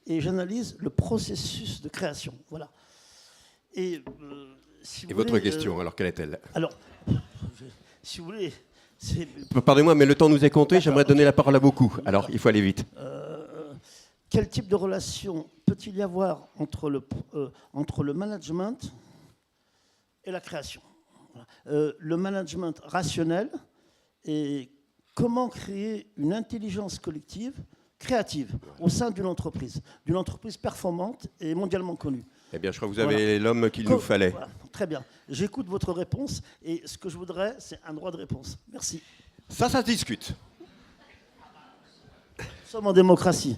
Et j'analyse le processus de création. Voilà. Et votre question, alors quelle est-elle? Alors, si vous voulez... Pardonnez-moi, mais le temps nous est compté, D'accord. j'aimerais donner la parole à beaucoup. Alors, il faut aller vite. Quel type de relation peut-il y avoir entre le management et la création? Le management rationnel et comment créer une intelligence collective créative au sein d'une entreprise performante et mondialement connue. Eh bien, je crois que vous avez l'homme qu'il nous fallait. Voilà. Très bien. J'écoute votre réponse et ce que je voudrais, c'est un droit de réponse. Merci. Ça se discute. Nous sommes en démocratie.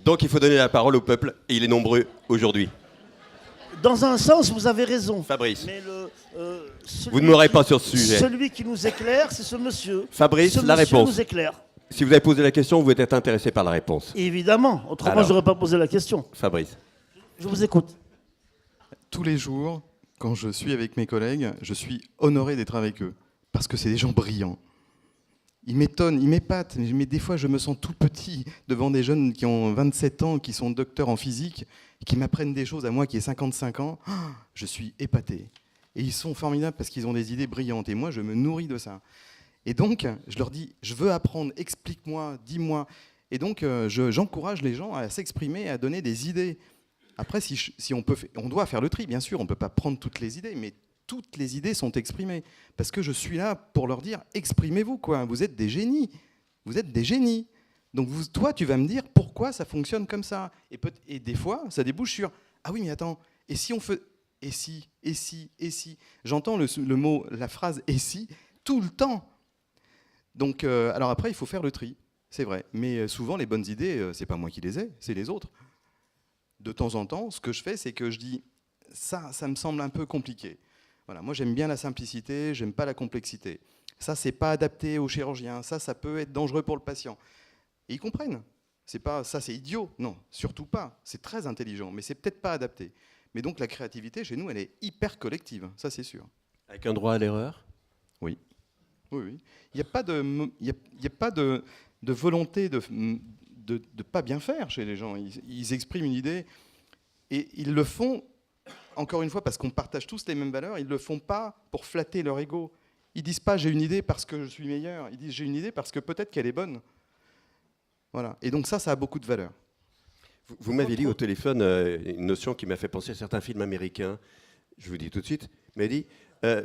Donc, il faut donner la parole au peuple, et il est nombreux aujourd'hui. Dans un sens, vous avez raison. Fabrice, Mais vous ne m'aurez pas sur ce sujet. Celui qui nous éclaire, c'est ce monsieur. Fabrice, ce la monsieur réponse. nous éclaire. Si vous avez posé la question, vous êtes intéressé par la réponse. Évidemment. Autrement, Alors. je n'aurais pas posé la question. Fabrice. Je vous écoute. Tous les jours, quand je suis avec mes collègues, je suis honoré d'être avec eux, parce que c'est des gens brillants. Ils m'étonnent, ils m'épatent, mais des fois je me sens tout petit devant des jeunes qui ont 27 ans, qui sont docteurs en physique, qui m'apprennent des choses à moi qui ai 55 ans. Je suis épaté. Et ils sont formidables parce qu'ils ont des idées brillantes, et moi je me nourris de ça. Et donc, je leur dis, je veux apprendre, explique-moi, dis-moi. Et donc, j'encourage les gens à s'exprimer, à donner des idées. Après, si on doit faire le tri, bien sûr, on ne peut pas prendre toutes les idées, mais toutes les idées sont exprimées. Parce que je suis là pour leur dire, exprimez-vous, quoi. Vous êtes des génies. Vous êtes des génies. Donc, toi, tu vas me dire pourquoi ça fonctionne comme ça. Et des fois, ça débouche sur, ah oui, mais attends, et si on fait... Et si, et si, et si. J'entends le mot, la phrase « et si » tout le temps. Donc, alors après, il faut faire le tri, c'est vrai. Mais souvent, les bonnes idées, c'est pas moi qui les ai, c'est les autres. De temps en temps, ce que je fais, c'est que je dis ça me semble un peu compliqué. Voilà, moi, j'aime bien la simplicité, j'aime pas la complexité. Ça, c'est pas adapté aux chirurgiens. Ça peut être dangereux pour le patient. Et ils comprennent. C'est pas ça, c'est idiot. Non, surtout pas. C'est très intelligent, mais c'est peut-être pas adapté. Mais donc, la créativité chez nous, elle est hyper collective. Ça, c'est sûr. Avec un droit à l'erreur? Oui. Oui, oui. Il n'y a pas de volonté de pas bien faire chez les gens. Ils expriment une idée et ils le font, encore une fois, parce qu'on partage tous les mêmes valeurs, ils ne le font pas pour flatter leur ego. Ils ne disent pas « j'ai une idée parce que je suis meilleur », ils disent « j'ai une idée parce que peut-être qu'elle est bonne ». Voilà. Et donc ça a beaucoup de valeur. Vous m'avez dit au téléphone une notion qui m'a fait penser à certains films américains. Je vous dis tout de suite. Vous m'avez dit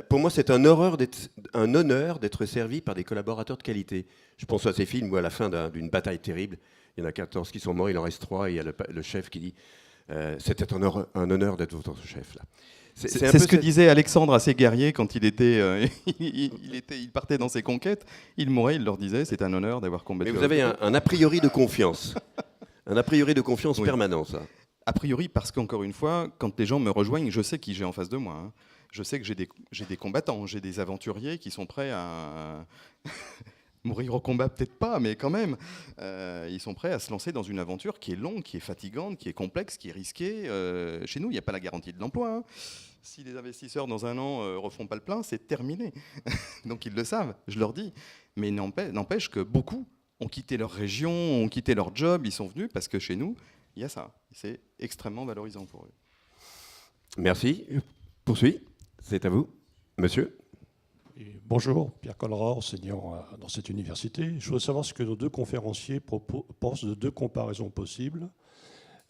pour moi, c'est un honneur d'être servi par des collaborateurs de qualité. Je pense à ces films où, à la fin d'une bataille terrible, il y en a 14 qui sont morts, il en reste 3, et il y a le chef qui dit c'était un honneur d'être votre chef. Là. C'est ce que disait Alexandre à ses guerriers quand il partait dans ses conquêtes. Il mourait, il leur disait c'est un honneur d'avoir combattu. Mais vous avez un a priori de confiance. Un a priori de confiance permanent, ça. A priori, parce qu'encore une fois, quand les gens me rejoignent, je sais qui j'ai en face de moi. Hein. Je sais que j'ai des combattants, j'ai des aventuriers qui sont prêts à mourir au combat, peut-être pas, mais quand même. Ils sont prêts à se lancer dans une aventure qui est longue, qui est fatigante, qui est complexe, qui est risquée. Chez nous, il n'y a pas la garantie de l'emploi. Hein. Si les investisseurs, dans un an, ne refont pas le plein, c'est terminé. Donc ils le savent, je leur dis. Mais n'empêche que beaucoup ont quitté leur région, ont quitté leur job, ils sont venus parce que chez nous, il y a ça. C'est extrêmement valorisant pour eux. Merci. Poursuis. C'est à vous, monsieur. Bonjour, Pierre Collerat, enseignant dans cette université. Je voudrais savoir ce que nos deux conférenciers pensent de deux comparaisons possibles.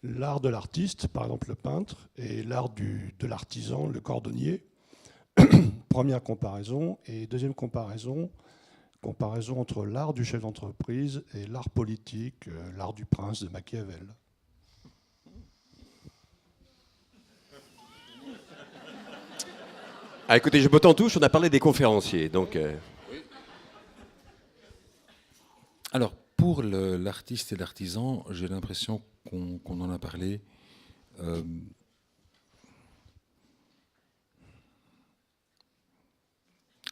L'art de l'artiste, par exemple le peintre, et l'art de l'artisan, le cordonnier. Première comparaison. Et deuxième comparaison entre l'art du chef d'entreprise et l'art politique, l'art du prince de Machiavel. Ah, écoutez, je botte en touche, on a parlé des conférenciers. Donc, Alors, pour l'artiste et l'artisan, j'ai l'impression qu'on en a parlé.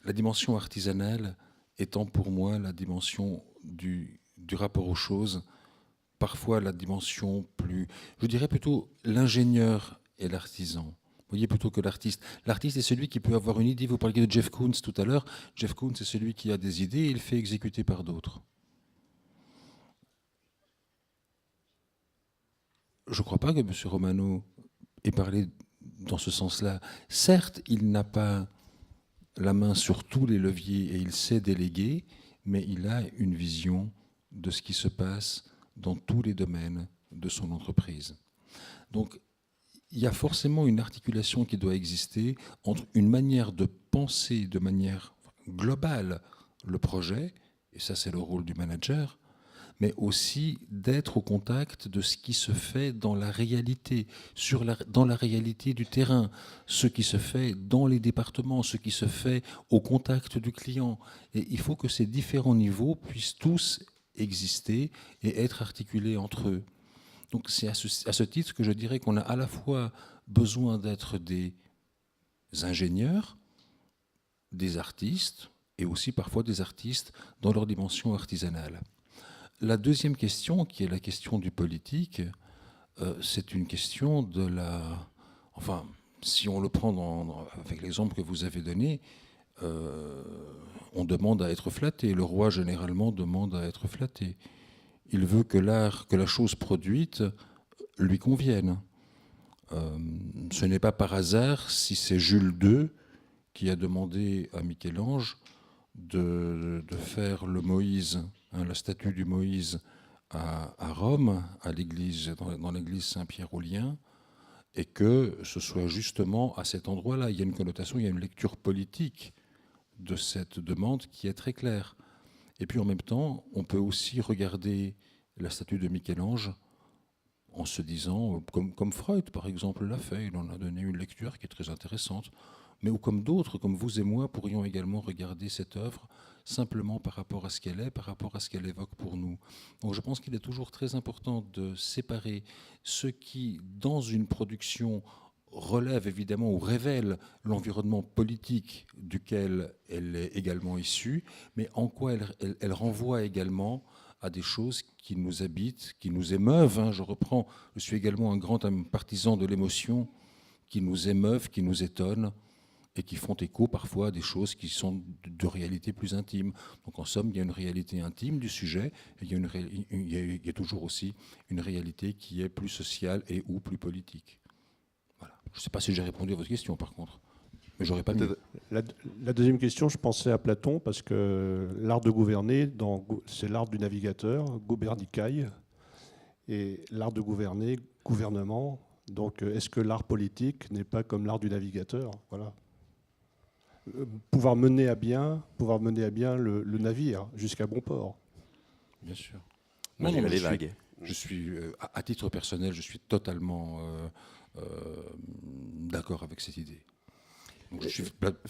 La dimension artisanale étant pour moi la dimension du rapport aux choses, parfois la dimension plus, je dirais plutôt l'ingénieur et l'artisan. Vous voyez, plutôt que l'artiste. L'artiste est celui qui peut avoir une idée. Vous parliez de Jeff Koons tout à l'heure. Jeff Koons, c'est celui qui a des idées et il fait exécuter par d'autres. Je ne crois pas que M. Romano ait parlé dans ce sens-là. Certes, il n'a pas la main sur tous les leviers et il sait déléguer, mais il a une vision de ce qui se passe dans tous les domaines de son entreprise. Donc, il y a forcément une articulation qui doit exister entre une manière de penser de manière globale le projet, et ça c'est le rôle du manager, mais aussi d'être au contact de ce qui se fait dans la réalité, dans la réalité du terrain, ce qui se fait dans les départements, ce qui se fait au contact du client. Et il faut que ces différents niveaux puissent tous exister et être articulés entre eux. Donc c'est à ce titre que je dirais qu'on a à la fois besoin d'être des ingénieurs, des artistes, et aussi parfois des artistes dans leur dimension artisanale. La deuxième question, qui est la question du politique, c'est une question de la... Enfin, si on le prend avec l'exemple que vous avez donné, on demande à être flatté. Le roi, généralement, demande à être flatté. Il veut que la chose produite lui convienne. Ce n'est pas par hasard si c'est Jules II qui a demandé à Michel-Ange de faire le Moïse, la statue du Moïse à Rome, à l'église, dans l'église Saint-Pierre-aux-Liens, et que ce soit justement à cet endroit-là. Il y a une connotation, il y a une lecture politique de cette demande qui est très claire. Et puis en même temps, on peut aussi regarder la statue de Michel-Ange en se disant, comme Freud par exemple l'a fait, il en a donné une lecture qui est très intéressante, mais ou comme d'autres, comme vous et moi, pourrions également regarder cette œuvre simplement par rapport à ce qu'elle est, par rapport à ce qu'elle évoque pour nous. Donc je pense qu'il est toujours très important de séparer ce qui, dans une production, relève évidemment ou révèle l'environnement politique duquel elle est également issue, mais en quoi elle renvoie également à des choses qui nous habitent, qui nous émeuvent. Je suis également un grand partisan de l'émotion, qui nous émeuvent, qui nous étonnent, et qui font écho parfois à des choses qui sont de réalité plus intime. Donc en somme, il y a une réalité intime du sujet, et il y a toujours aussi une réalité qui est plus sociale et ou plus politique. Voilà. Je ne sais pas si j'ai répondu à votre question par contre, mais j'aurais pas mieux. La deuxième question, je pensais à Platon, parce que l'art de gouverner, c'est l'art du navigateur, goubernicaille, et l'art de gouverner, gouvernement. Donc est-ce que l'art politique n'est pas comme l'art du navigateur? Voilà. Pouvoir mener à bien le navire jusqu'à bon port. Bien sûr. Non, les vagues. Je suis, à titre personnel, je suis totalement d'accord avec cette idée. Donc je suis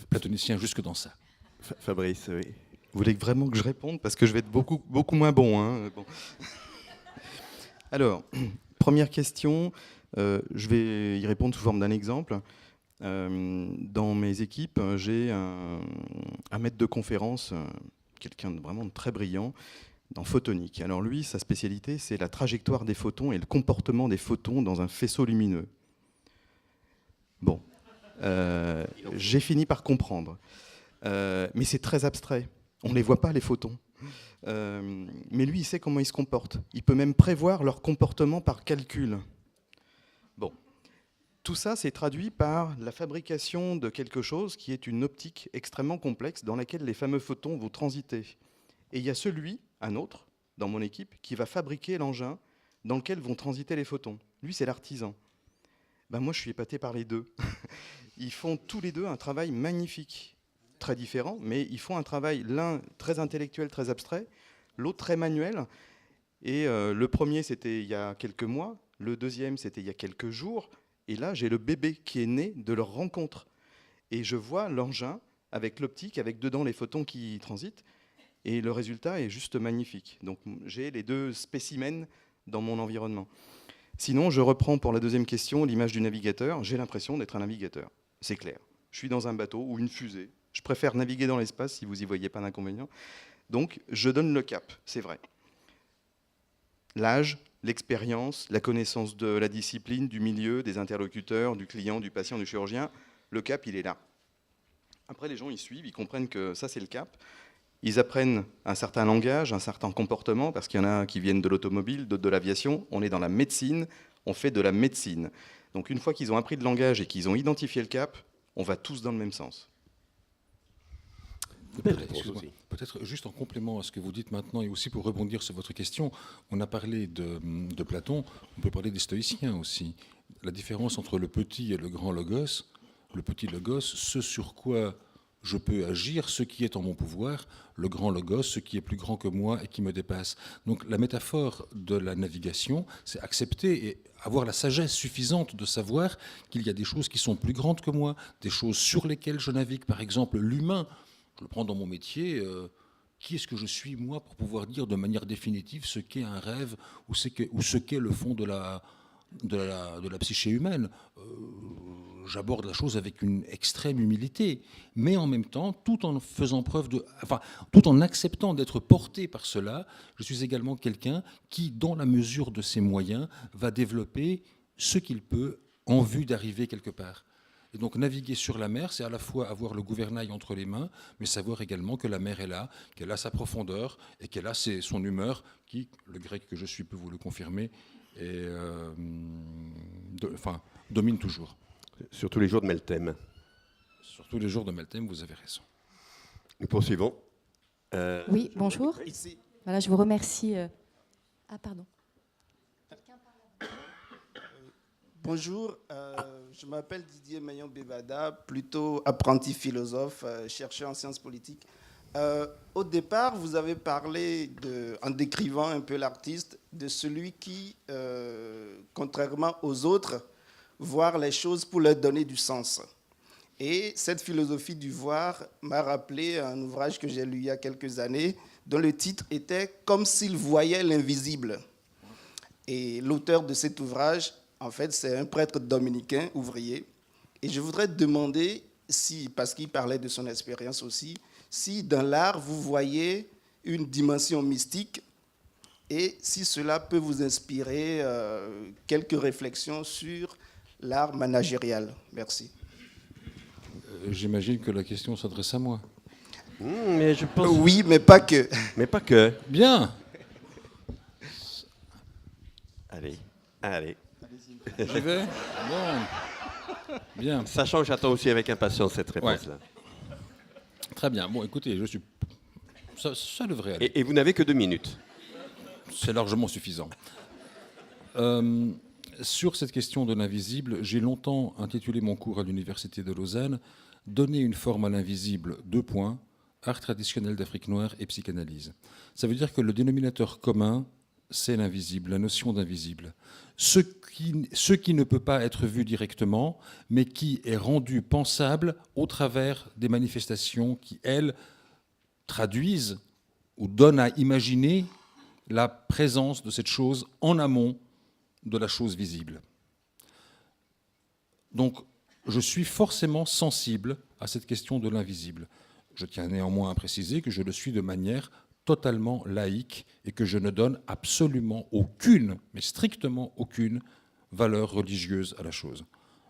platonicien jusque dans ça. Fabrice, oui. Vous voulez vraiment que je réponde? Parce que je vais être beaucoup, beaucoup moins bon. Hein. Bon. Alors, première question, je vais y répondre sous forme d'un exemple. Dans mes équipes, j'ai un maître de conférence, quelqu'un de vraiment très brillant, en photonique. Alors lui, sa spécialité, c'est la trajectoire des photons et le comportement des photons dans un faisceau lumineux. Bon, j'ai fini par comprendre. Mais c'est très abstrait. On ne les voit pas, les photons. Mais lui, il sait comment ils se comportent. Il peut même prévoir leur comportement par calcul. Bon. Tout ça s'est traduit par la fabrication de quelque chose qui est une optique extrêmement complexe dans laquelle les fameux photons vont transiter. Et il y a un autre, dans mon équipe, qui va fabriquer l'engin dans lequel vont transiter les photons. Lui, c'est l'artisan. Ben moi, je suis épaté par les deux. Ils font tous les deux un travail magnifique, très différent, mais ils font un travail, l'un très intellectuel, très abstrait, l'autre très manuel. Et le premier, c'était il y a quelques mois, le deuxième, c'était il y a quelques jours, et là, j'ai le bébé qui est né de leur rencontre. Et je vois l'engin avec l'optique, avec dedans les photons qui transitent, et le résultat est juste magnifique. Donc j'ai les deux spécimens dans mon environnement. Sinon, je reprends pour la deuxième question l'image du navigateur. J'ai l'impression d'être un navigateur, c'est clair. Je suis dans un bateau ou une fusée. Je préfère naviguer dans l'espace si vous n'y voyez pas d'inconvénient. Donc, je donne le cap, c'est vrai. L'âge, l'expérience, la connaissance de la discipline, du milieu, des interlocuteurs, du client, du patient, du chirurgien, le cap, il est là. Après, les gens, ils suivent, ils comprennent que ça, c'est le cap. Ils apprennent un certain langage, un certain comportement, parce qu'il y en a qui viennent de l'automobile, d'autres de l'aviation. On est dans la médecine, on fait de la médecine. Donc une fois qu'ils ont appris le langage et qu'ils ont identifié le cap, on va tous dans le même sens. Peut-être juste en complément à ce que vous dites maintenant et aussi pour rebondir sur votre question, on a parlé de Platon, on peut parler des stoïciens aussi. La différence entre le petit et le grand logos, le petit logos, ce sur quoi je peux agir, ce qui est en mon pouvoir, le grand logos, ce qui est plus grand que moi et qui me dépasse. Donc la métaphore de la navigation, c'est accepter et avoir la sagesse suffisante de savoir qu'il y a des choses qui sont plus grandes que moi, des choses sur lesquelles je navigue, par exemple l'humain. Je le prends dans mon métier, qui est-ce que je suis, moi, pour pouvoir dire de manière définitive ce qu'est un rêve ou ce qu'est le fond de la psyché humaine. J'aborde la chose avec une extrême humilité, mais en même temps, tout en faisant preuve tout en acceptant d'être porté par cela, je suis également quelqu'un qui, dans la mesure de ses moyens, va développer ce qu'il peut en vue d'arriver quelque part. Et donc naviguer sur la mer, c'est à la fois avoir le gouvernail entre les mains, mais savoir également que la mer est là, qu'elle a sa profondeur et qu'elle a son humeur, qui, le grec que je suis peut vous le confirmer, domine toujours. Sur tous les jours de Meltem. Sur tous les jours de Meltem, vous avez raison. Nous poursuivons. Oui, bonjour. Ici. Voilà, je vous remercie. Ah, pardon. Bonjour, je m'appelle Didier Maillon-Bébada, plutôt apprenti philosophe, chercheur en sciences politiques. Au départ, vous avez parlé, en décrivant un peu l'artiste, de celui qui, contrairement aux autres, voit les choses pour leur donner du sens. Et cette philosophie du voir m'a rappelé un ouvrage que j'ai lu il y a quelques années, dont le titre était « Comme s'il voyait l'invisible ». Et l'auteur de cet ouvrage, en fait, c'est un prêtre dominicain, ouvrier. Et je voudrais demander, parce qu'il parlait de son expérience aussi, si dans l'art, vous voyez une dimension mystique et si cela peut vous inspirer quelques réflexions sur l'art managérial. Merci. J'imagine que la question s'adresse à moi. Mais je pense... Oui, mais pas que. Mais pas que. Bien. Allez. J'y vais. Bon. Bien. Sachant que j'attends aussi avec impatience cette réponse-là. Très bien. Bon, écoutez, ça devrait aller. Et vous n'avez que 2 minutes. C'est largement suffisant. Sur cette question de l'invisible, j'ai longtemps intitulé mon cours à l'Université de Lausanne « Donner une forme à l'invisible, : art traditionnel d'Afrique noire et psychanalyse ». Ça veut dire que le dénominateur commun, c'est l'invisible, la notion d'invisible. Ce qui ne peut pas être vu directement, mais qui est rendu pensable au travers des manifestations qui, elles, traduisent ou donnent à imaginer la présence de cette chose en amont de la chose visible. Donc, je suis forcément sensible à cette question de l'invisible. Je tiens néanmoins à préciser que je le suis de manière totalement laïque et que je ne donne absolument aucune, mais strictement aucune, valeur religieuse à la chose.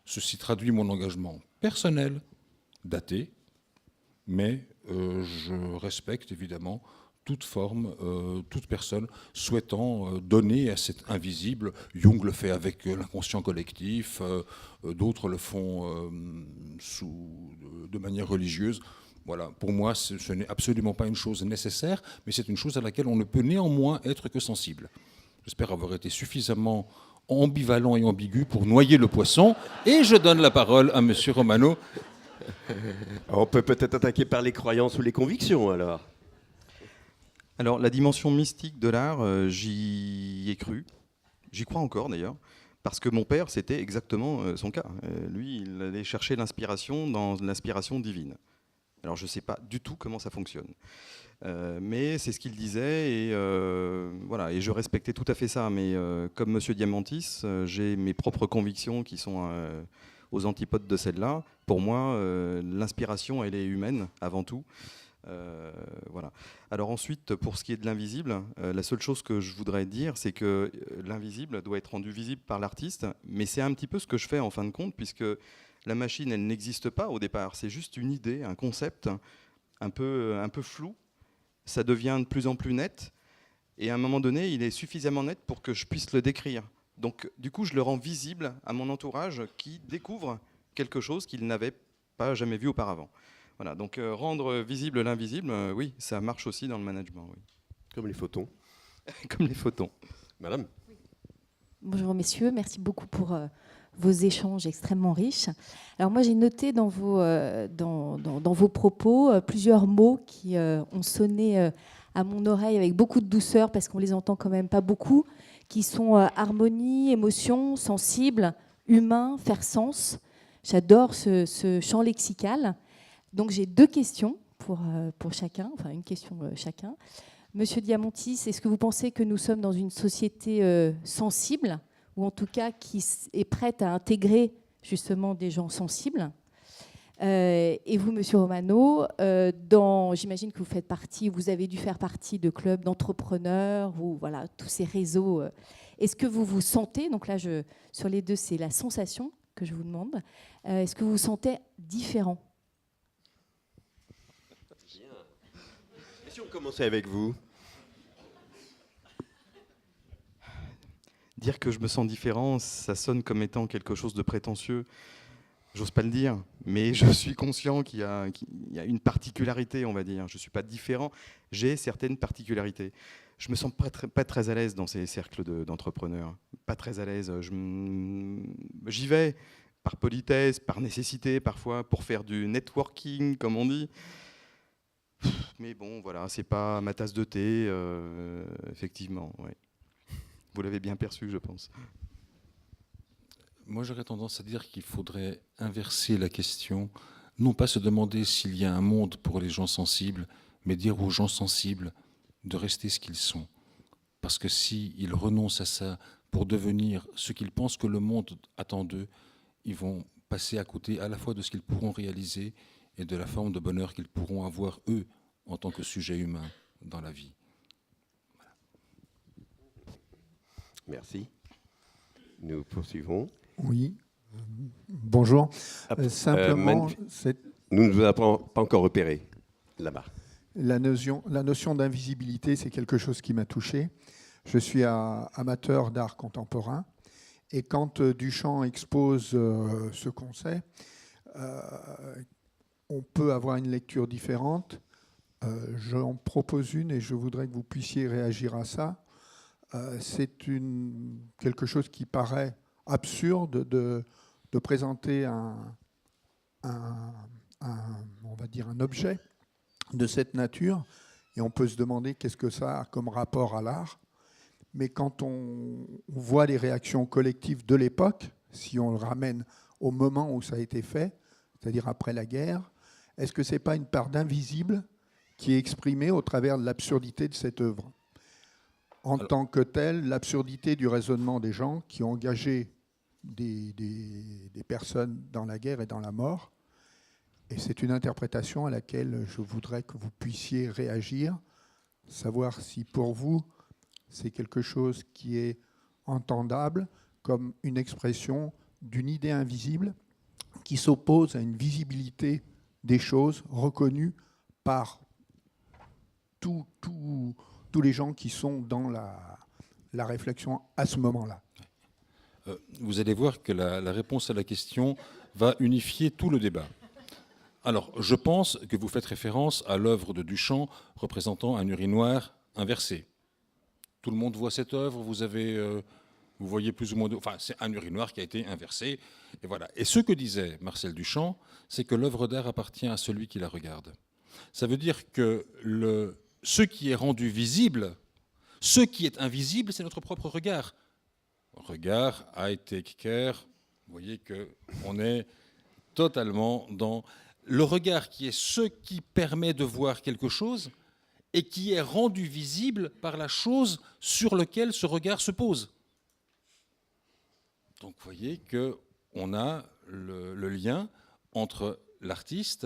Ceci traduit mon engagement personnel, daté, mais je respecte évidemment toute forme, toute personne souhaitant donner à cet invisible. Jung le fait avec l'inconscient collectif, d'autres le font de manière religieuse. Voilà, pour moi, ce n'est absolument pas une chose nécessaire, mais c'est une chose à laquelle on ne peut néanmoins être que sensible. J'espère avoir été suffisamment ambivalent et ambigu pour noyer le poisson, et je donne la parole à M. Romano. On peut peut-être attaquer par les croyances ou les convictions, alors. Alors, la dimension mystique de l'art, j'y ai cru. J'y crois encore, d'ailleurs. Parce que mon père, c'était exactement son cas. Lui, il allait chercher l'inspiration dans l'inspiration divine. Alors, je ne sais pas du tout comment ça fonctionne. Mais c'est ce qu'il disait, et voilà. Et je respectais tout à fait ça. Mais comme M. Diamantis, j'ai mes propres convictions qui sont aux antipodes de celle-là. Pour moi, l'inspiration, elle est humaine, avant tout. Voilà. Alors ensuite, pour ce qui est de l'invisible, la seule chose que je voudrais dire, c'est que l'invisible doit être rendu visible par l'artiste, mais c'est un petit peu ce que je fais en fin de compte, puisque la machine, elle n'existe pas au départ, c'est juste une idée, un concept un peu flou, ça devient de plus en plus net, et à un moment donné, il est suffisamment net pour que je puisse le décrire. Donc du coup, je le rends visible à mon entourage qui découvre quelque chose qu'il n'avait pas jamais vu auparavant. Voilà, donc rendre visible l'invisible, oui, ça marche aussi dans le management. Oui. Comme les photons. Comme les photons. Madame. Bonjour messieurs, merci beaucoup pour vos échanges extrêmement riches. Alors moi j'ai noté dans vos propos plusieurs mots qui ont sonné à mon oreille avec beaucoup de douceur parce qu'on les entend quand même pas beaucoup, qui sont harmonie, émotion, sensible, humain, faire sens. J'adore ce champ lexical. Donc j'ai 2 questions pour chacun, enfin une question chacun. Monsieur Diamantis, est-ce que vous pensez que nous sommes dans une société sensible, ou en tout cas qui est prête à intégrer justement des gens sensibles ? Et vous, Monsieur Romano, j'imagine que vous avez dû faire partie de clubs d'entrepreneurs, ou voilà, tous ces réseaux. Est-ce que vous vous sentez, donc là sur les 2, c'est la sensation que je vous demande, est-ce que vous vous sentez différent ? Et si on commençait avec vous ? Dire que je me sens différent, ça sonne comme étant quelque chose de prétentieux. J'ose pas le dire, mais je suis conscient qu'il y a une particularité, on va dire. Je ne suis pas différent, j'ai certaines particularités. Je me sens pas très à l'aise dans ces cercles d'entrepreneurs. Pas très à l'aise. J'y vais par politesse, par nécessité parfois, pour faire du networking, comme on dit. Mais bon, voilà, c'est pas ma tasse de thé, effectivement. Ouais. Vous l'avez bien perçu, je pense. Moi, j'aurais tendance à dire qu'il faudrait inverser la question, non pas se demander s'il y a un monde pour les gens sensibles, mais dire aux gens sensibles de rester ce qu'ils sont. Parce que s'ils renoncent à ça pour devenir ce qu'ils pensent que le monde attend d'eux, ils vont passer à côté à la fois de ce qu'ils pourront réaliser et de la forme de bonheur qu'ils pourront avoir, eux, en tant que sujet humain dans la vie. Voilà. Merci. Nous poursuivons. Oui. Bonjour. Simplement, nous ne vous avons pas encore repéré là-bas. La notion d'invisibilité, c'est quelque chose qui m'a touché. Je suis amateur d'art contemporain. Et quand Duchamp expose ce qu'on sait, on peut avoir une lecture différente. J'en propose une et je voudrais que vous puissiez réagir à ça. C'est quelque chose qui paraît absurde de présenter on va dire un objet de cette nature, et on peut se demander qu'est-ce que ça a comme rapport à l'art. Mais quand on voit les réactions collectives de l'époque, si on le ramène au moment où ça a été fait, c'est-à-dire après la guerre, est-ce que ce n'est pas une part d'invisible qui est exprimée au travers de l'absurdité de cette œuvre ? En tant que telle, l'absurdité du raisonnement des gens qui ont engagé des personnes dans la guerre et dans la mort. Et c'est une interprétation à laquelle je voudrais que vous puissiez réagir, savoir si pour vous, c'est quelque chose qui est entendable comme une expression d'une idée invisible qui s'oppose à une visibilité des choses reconnues par tous les gens qui sont dans la réflexion à ce moment-là. Vous allez voir que la réponse à la question va unifier tout le débat. Alors, je pense que vous faites référence à l'œuvre de Duchamp représentant un urinoir inversé. Tout le monde voit cette œuvre, vous voyez plus ou moins... Enfin, c'est un urinoir qui a été inversé, et voilà. Et ce que disait Marcel Duchamp, c'est que l'œuvre d'art appartient à celui qui la regarde. Ça veut dire que ce qui est rendu visible, ce qui est invisible, c'est notre propre regard. Regard, eye, take care, vous voyez qu'on est totalement dans... Le regard qui est ce qui permet de voir quelque chose et qui est rendu visible par la chose sur laquelle ce regard se pose. Donc vous voyez qu'on a le lien entre l'artiste,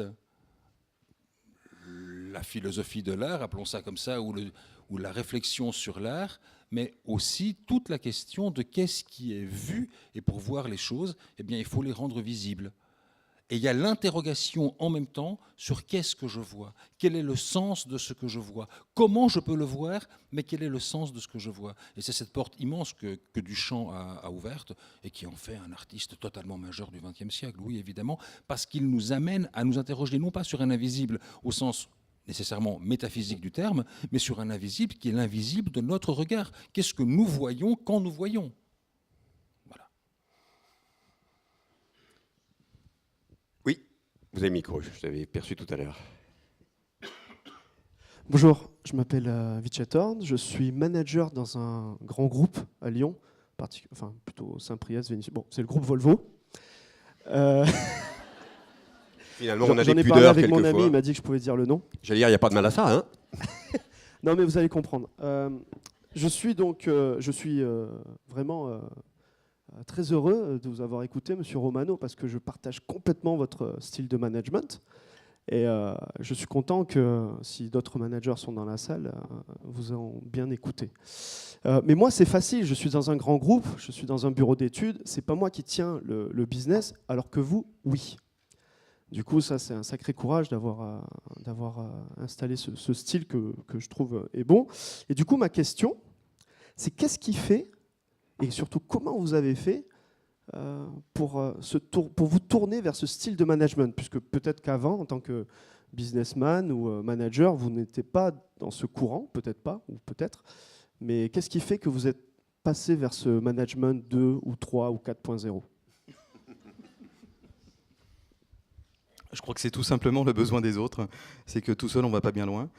la philosophie de l'art, appelons ça comme ça, ou la réflexion sur l'art, mais aussi toute la question de qu'est-ce qui est vu. Et pour voir les choses, eh bien, il faut les rendre visibles. Et il y a l'interrogation en même temps sur qu'est-ce que je vois, quel est le sens de ce que je vois, comment je peux le voir, mais quel est le sens de ce que je vois. Et c'est cette porte immense que Duchamp a ouverte et qui en fait un artiste totalement majeur du XXe siècle, oui évidemment, parce qu'il nous amène à nous interroger non pas sur un invisible au sens nécessairement métaphysique du terme, mais sur un invisible qui est l'invisible de notre regard. Qu'est-ce que nous voyons quand nous voyons ? Vous avez le micro, je l'avais perçu tout à l'heure. Bonjour, je m'appelle Vichet Horn, je suis manager dans un grand groupe à Lyon, enfin plutôt Saint-Priest, Vénissieux. Bon, c'est le groupe Volvo. Finalement, on a J'en des ai parlé pudeurs avec mon ami, quelquefois. il m'a dit que je pouvais dire le nom. J'allais dire, il n'y a pas de mal à ça, hein. Non, mais vous allez comprendre. Je suis vraiment très heureux de vous avoir écouté, Monsieur Romano, parce que je partage complètement votre style de management. Et je suis content que si d'autres managers sont dans la salle, vous ont bien écouté. Mais moi, c'est facile. Je suis dans un grand groupe, je suis dans un bureau d'études. C'est pas moi qui tiens le business, alors que vous, oui. Du coup, ça, c'est un sacré courage d'avoir installé ce style que je trouve est bon. Et du coup, ma question, c'est qu'est-ce qui fait, et surtout comment vous avez fait pour vous tourner vers ce style de management, puisque peut-être qu'avant, en tant que businessman ou manager, vous n'étiez pas dans ce courant, peut-être pas, ou peut-être, mais qu'est-ce qui fait que vous êtes passé vers ce management 2 ou 3 ou 4.0 ? Je crois que c'est tout simplement le besoin des autres. C'est que tout seul, on ne va pas bien loin.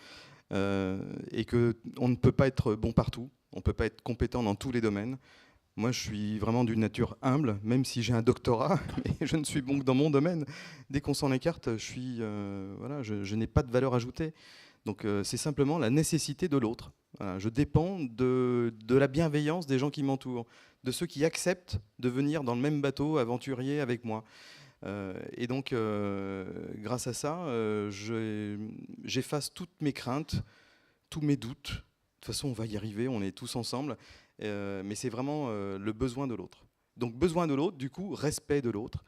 Et qu'on ne peut pas être bon partout. On ne peut pas être compétent dans tous les domaines. Moi, je suis vraiment d'une nature humble, même si j'ai un doctorat, mais je ne suis bon que dans mon domaine. Dès qu'on s'en écarte, je n'ai pas de valeur ajoutée. Donc, c'est simplement la nécessité de l'autre. Voilà, je dépends de la bienveillance des gens qui m'entourent, de ceux qui acceptent de venir dans le même bateau aventurier avec moi. Et donc, grâce à ça, j'efface toutes mes craintes, tous mes doutes. De toute façon, on va y arriver, on est tous ensemble. Mais c'est vraiment le besoin de l'autre. Donc, besoin de l'autre, du coup, respect de l'autre.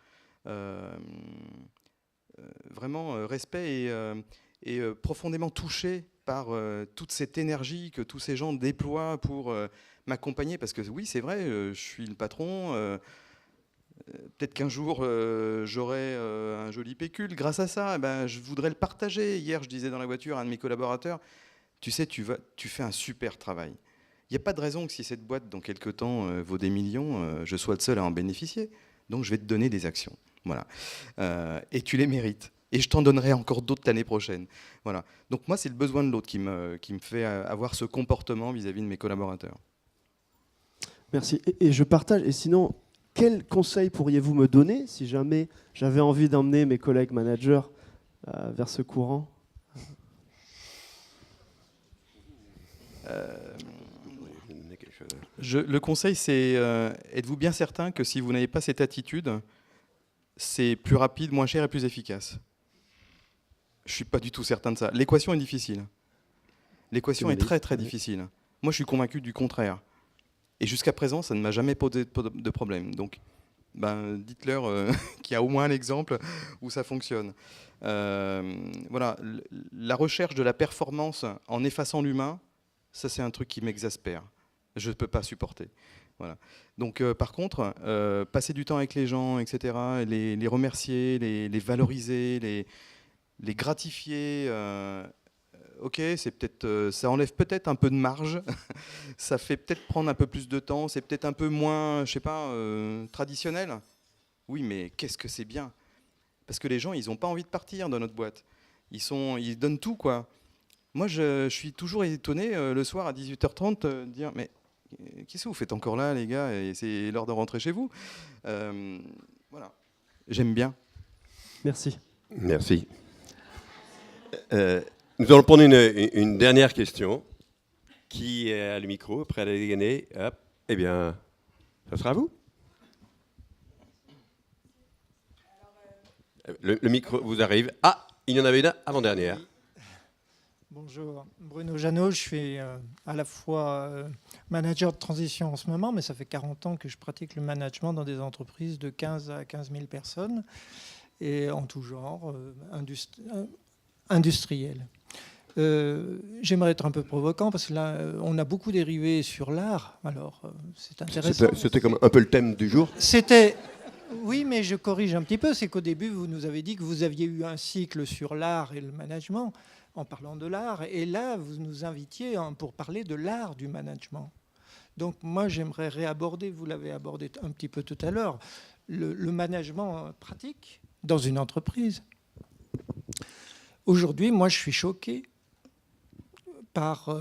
Vraiment, respect et profondément touché par toute cette énergie que tous ces gens déploient pour m'accompagner. Parce que oui, c'est vrai, je suis le patron. Peut-être qu'un jour, j'aurai un joli pécule. Grâce à ça, je voudrais le partager. Hier, je disais dans la voiture à un de mes collaborateurs, tu sais, tu fais un super travail. Il n'y a pas de raison que si cette boîte, dans quelques temps, vaut des millions, je sois le seul à en bénéficier. Donc, je vais te donner des actions. Voilà. Et tu les mérites. Et je t'en donnerai encore d'autres l'année prochaine. Voilà. Donc, moi, c'est le besoin de l'autre qui me fait avoir ce comportement vis-à-vis de mes collaborateurs. Merci. Et je partage. Et sinon, quel conseil pourriez-vous me donner si jamais j'avais envie d'emmener mes collègues managers vers ce courant ? Le conseil, c'est êtes-vous bien certain que si vous n'avez pas cette attitude, c'est plus rapide, moins cher et plus efficace ? Je ne suis pas du tout certain de ça. L'équation est difficile. L'équation est très très difficile. Moi, je suis convaincu du contraire. Et jusqu'à présent, ça ne m'a jamais posé de problème. Donc, ben, dites-leur qu'il y a au moins un exemple où ça fonctionne. Voilà, la recherche de la performance en effaçant l'humain, ça c'est un truc qui m'exaspère. Je ne peux pas supporter. Voilà. Donc par contre, passer du temps avec les gens, etc., les remercier, les valoriser, les gratifier, ok, c'est peut-être, ça enlève peut-être un peu de marge, ça fait peut-être prendre un peu plus de temps, c'est peut-être un peu moins, je sais pas, traditionnel. Oui, mais qu'est-ce que c'est bien. Parce que les gens, ils n'ont pas envie de partir dans notre boîte. Ils donnent tout, quoi. Moi, je suis toujours étonné le soir à 18h30 de dire, mais qu'est-ce que vous faites encore là, les gars? Et c'est l'heure de rentrer chez vous. Voilà. J'aime bien. Merci. Merci. Nous allons prendre une dernière question. Qui a le micro, prêt à la dégainer? Hop. Eh bien, ça sera vous. Le micro vous arrive. Ah, il y en avait une avant-dernière. Bonjour, Bruno Janot, je suis à la fois manager de transition en ce moment, mais ça fait 40 ans que je pratique le management dans des entreprises de 15 à 15 000 personnes, et en tout genre, industriel. J'aimerais être un peu provocant, parce que là, on a beaucoup dérivé sur l'art, alors c'est intéressant. C'était comme un peu le thème du jour. C'était... Oui, mais je corrige un petit peu, c'est qu'au début, vous nous avez dit que vous aviez eu un cycle sur l'art et le management, en parlant de l'art, et là, vous nous invitiez pour parler de l'art du management. Donc moi, j'aimerais réaborder, vous l'avez abordé un petit peu tout à l'heure, le management pratique dans une entreprise. Aujourd'hui, moi, je suis choqué par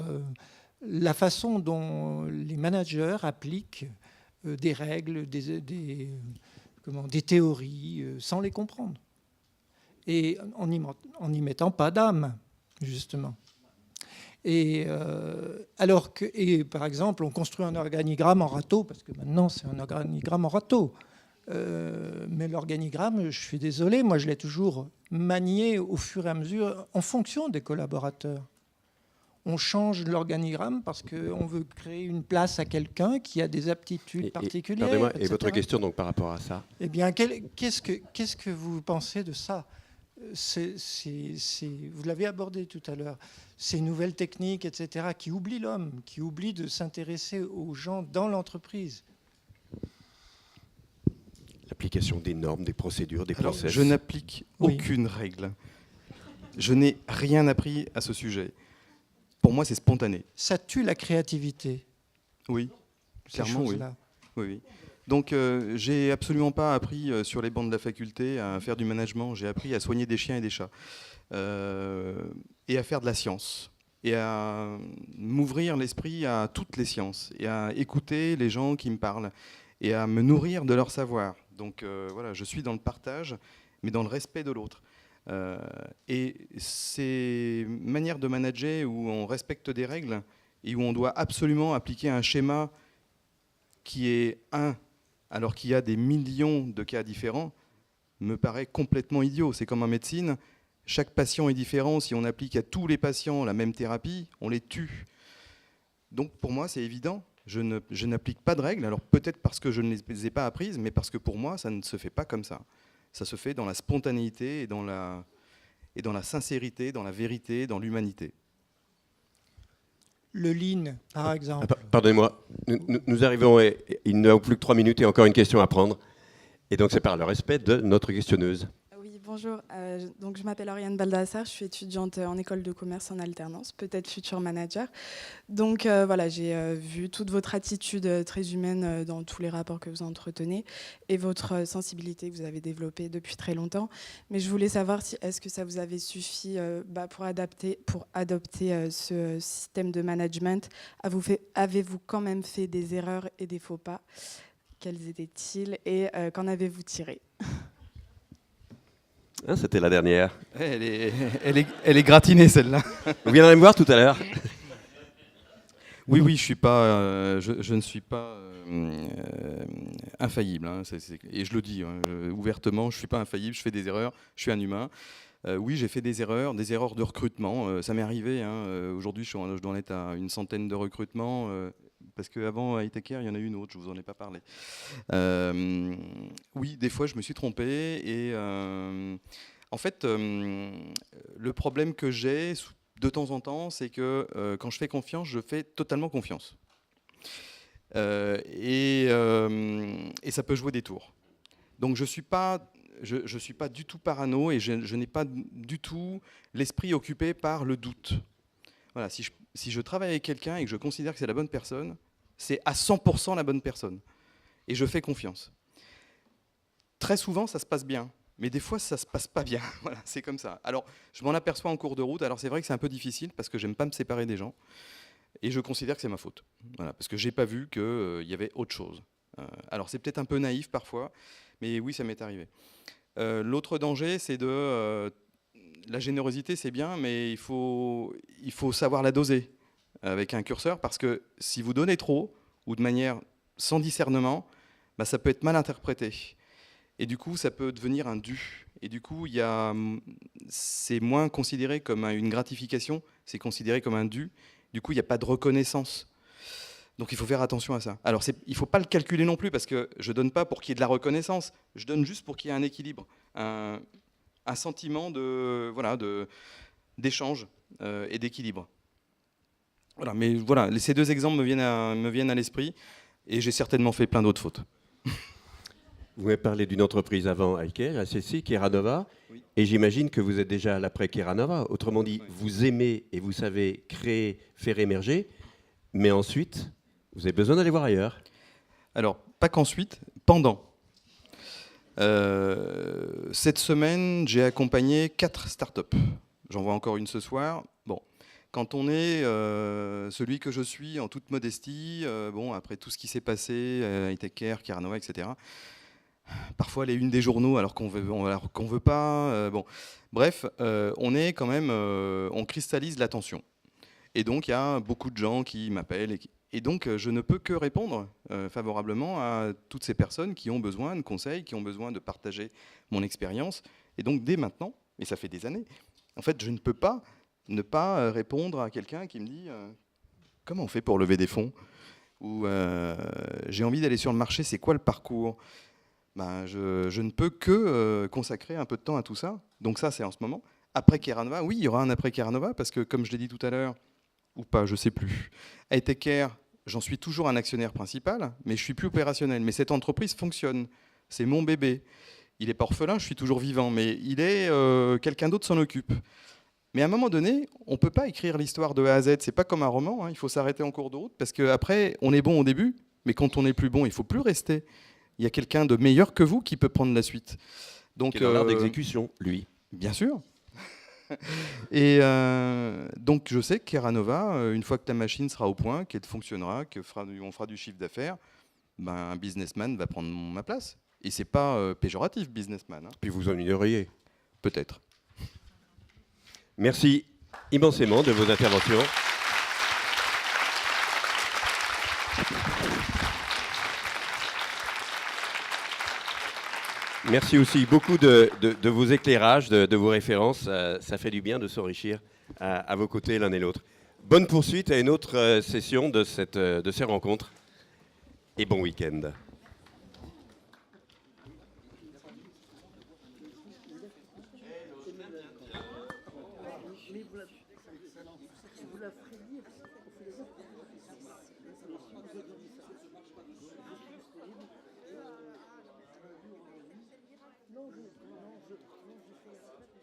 la façon dont les managers appliquent des règles, des théories, sans les comprendre. Et en n'y mettant pas d'âme, justement. Et alors que, par exemple, on construit un organigramme en râteau, parce que maintenant c'est un organigramme en râteau. Mais l'organigramme, je suis désolé, moi je l'ai toujours manié au fur et à mesure, en fonction des collaborateurs. On change l'organigramme parce qu'on veut créer une place à quelqu'un qui a des aptitudes particulières. Pardonnez-moi, etc. et votre question donc par rapport à ça? Eh bien, qu'est-ce que vous pensez de ça? Vous l'avez abordé tout à l'heure, ces nouvelles techniques, etc., qui oublient l'homme, qui oublient de s'intéresser aux gens dans l'entreprise. L'application des normes, des procédures, des process. Je n'applique aucune règle. Je n'ai rien appris à ce sujet. Pour moi, c'est spontané. Ça tue la créativité. Oui, clairement, oui. Oui. Donc, j'ai absolument pas appris sur les bancs de la faculté à faire du management. J'ai appris à soigner des chiens et des chats. Et à faire de la science. Et à m'ouvrir l'esprit à toutes les sciences. Et à écouter les gens qui me parlent. Et à me nourrir de leur savoir. Donc, voilà, je suis dans le partage, mais dans le respect de l'autre. Et ces manières de manager où on respecte des règles et où on doit absolument appliquer un schéma qui est un, alors qu'il y a des millions de cas différents, me paraît complètement idiot. C'est comme en médecine, chaque patient est différent. Si on applique à tous les patients la même thérapie, on les tue. Donc pour moi, c'est évident. Je n'applique pas de règles, alors peut-être parce que je ne les ai pas apprises, mais parce que pour moi, ça ne se fait pas comme ça. Ça se fait dans la spontanéité et dans la sincérité, dans la vérité, dans l'humanité. Le lean, par exemple. Pardonnez-moi, nous arrivons, il ne nous plus que 3 minutes et encore une question à prendre. Et donc c'est par le respect de notre questionneuse. Oui, bonjour. Donc, je m'appelle Oriane Baldassar, je suis étudiante en école de commerce en alternance, peut-être futur manager. Donc voilà, j'ai vu toute votre attitude très humaine dans tous les rapports que vous entretenez et votre sensibilité que vous avez développée depuis très longtemps. Mais je voulais savoir si est-ce que ça vous avait suffi pour adopter ce système de management. Avez-vous quand même fait des erreurs et des faux pas? Quels étaient-ils et qu'en avez-vous tiré? Hein, c'était la dernière. Elle est gratinée, celle-là. Vous viendrez me voir tout à l'heure. Oui, je ne suis pas infaillible. Hein, et je le dis ouvertement, je ne suis pas infaillible, je fais des erreurs, je suis un humain. Oui, j'ai fait des erreurs de recrutement. Ça m'est arrivé. Aujourd'hui, je dois en être à une centaine de recrutements, parce qu'avant à Itaker, il y en a une autre, je vous en ai pas parlé. Oui, des fois, je me suis trompé. Et en fait, le problème que j'ai de temps en temps, c'est que quand je fais confiance, je fais totalement confiance. Et ça peut jouer des tours. Donc je suis pas du tout parano et je n'ai pas du tout l'esprit occupé par le doute. Voilà, si je travaille avec quelqu'un et que je considère que c'est la bonne personne, c'est à 100% la bonne personne. Et je fais confiance. Très souvent, ça se passe bien. Mais des fois, ça ne se passe pas bien. Voilà, c'est comme ça. Alors, je m'en aperçois en cours de route. Alors, c'est vrai que c'est un peu difficile parce que j'aime pas me séparer des gens. Et je considère que c'est ma faute. Voilà, parce que je n'ai pas vu qu'il y avait autre chose. Alors, c'est peut-être un peu naïf parfois, mais oui, ça m'est arrivé. L'autre danger, c'est de... la générosité, c'est bien, mais il faut savoir la doser avec un curseur, parce que si vous donnez trop, ou de manière sans discernement, bah, ça peut être mal interprété. Et du coup, ça peut devenir un dû. Et du coup, c'est moins considéré comme une gratification, c'est considéré comme un dû. Du coup, il n'y a pas de reconnaissance. Donc il faut faire attention à ça. Alors il ne faut pas le calculer non plus, parce que je ne donne pas pour qu'il y ait de la reconnaissance, je donne juste pour qu'il y ait un équilibre, un sentiment d'échange et d'équilibre. Voilà, mais voilà, ces deux exemples me viennent à l'esprit, et j'ai certainement fait plein d'autres fautes. Vous m'avez parlé d'une entreprise avant, Itaker, ACC, Keranova, oui. Et j'imagine que vous êtes déjà à l'après Keranova. Autrement dit, oui. Vous aimez et vous savez créer, faire émerger, mais ensuite, vous avez besoin d'aller voir ailleurs. Alors, pas qu'ensuite, pendant. Cette semaine, j'ai accompagné 4 startups. J'en vois encore une ce soir. Bon, quand on est celui que je suis, en toute modestie, après tout ce qui s'est passé, Itaker, Keranova, etc., parfois les unes des journaux alors qu'on veut pas. Bref, on est quand même, on cristallise l'attention. Et donc il y a beaucoup de gens qui m'appellent et donc je ne peux que répondre favorablement à toutes ces personnes qui ont besoin de conseils, qui ont besoin de partager mon expérience. Et donc dès maintenant, et ça fait des années, en fait je ne peux pas ne pas répondre à quelqu'un qui me dit comment on fait pour lever des fonds, ou j'ai envie d'aller sur le marché, c'est quoi le parcours? Je ne peux que consacrer un peu de temps à tout ça. Donc ça, c'est en ce moment. Après Keranova, oui, il y aura un après Keranova, parce que comme je l'ai dit tout à l'heure, ou pas, je ne sais plus, à Itaker, j'en suis toujours un actionnaire principal, mais je ne suis plus opérationnel. Mais cette entreprise fonctionne. C'est mon bébé. Il n'est pas orphelin, je suis toujours vivant, mais quelqu'un d'autre s'en occupe. Mais à un moment donné, on ne peut pas écrire l'histoire de A à Z. Ce n'est pas comme un roman, hein. Il faut s'arrêter en cours de route, parce qu'après, on est bon au début, mais quand on n'est plus bon, il ne faut plus rester. Il y a quelqu'un de meilleur que vous qui peut prendre la suite. Donc, qui est dans l'art d'exécution, lui. Bien sûr. Et donc je sais que Keranova, une fois que ta machine sera au point, qu'elle fonctionnera, on fera du chiffre d'affaires, un businessman va prendre ma place. Et c'est pas péjoratif, businessman. Hein. Puis vous ennuyeriez. Peut-être. Merci immensément de vos interventions. Merci aussi beaucoup de vos éclairages, de vos références. Ça fait du bien de s'enrichir à vos côtés l'un et l'autre. Bonne poursuite à une autre session de ces rencontres. Et bon week-end. Non, je fais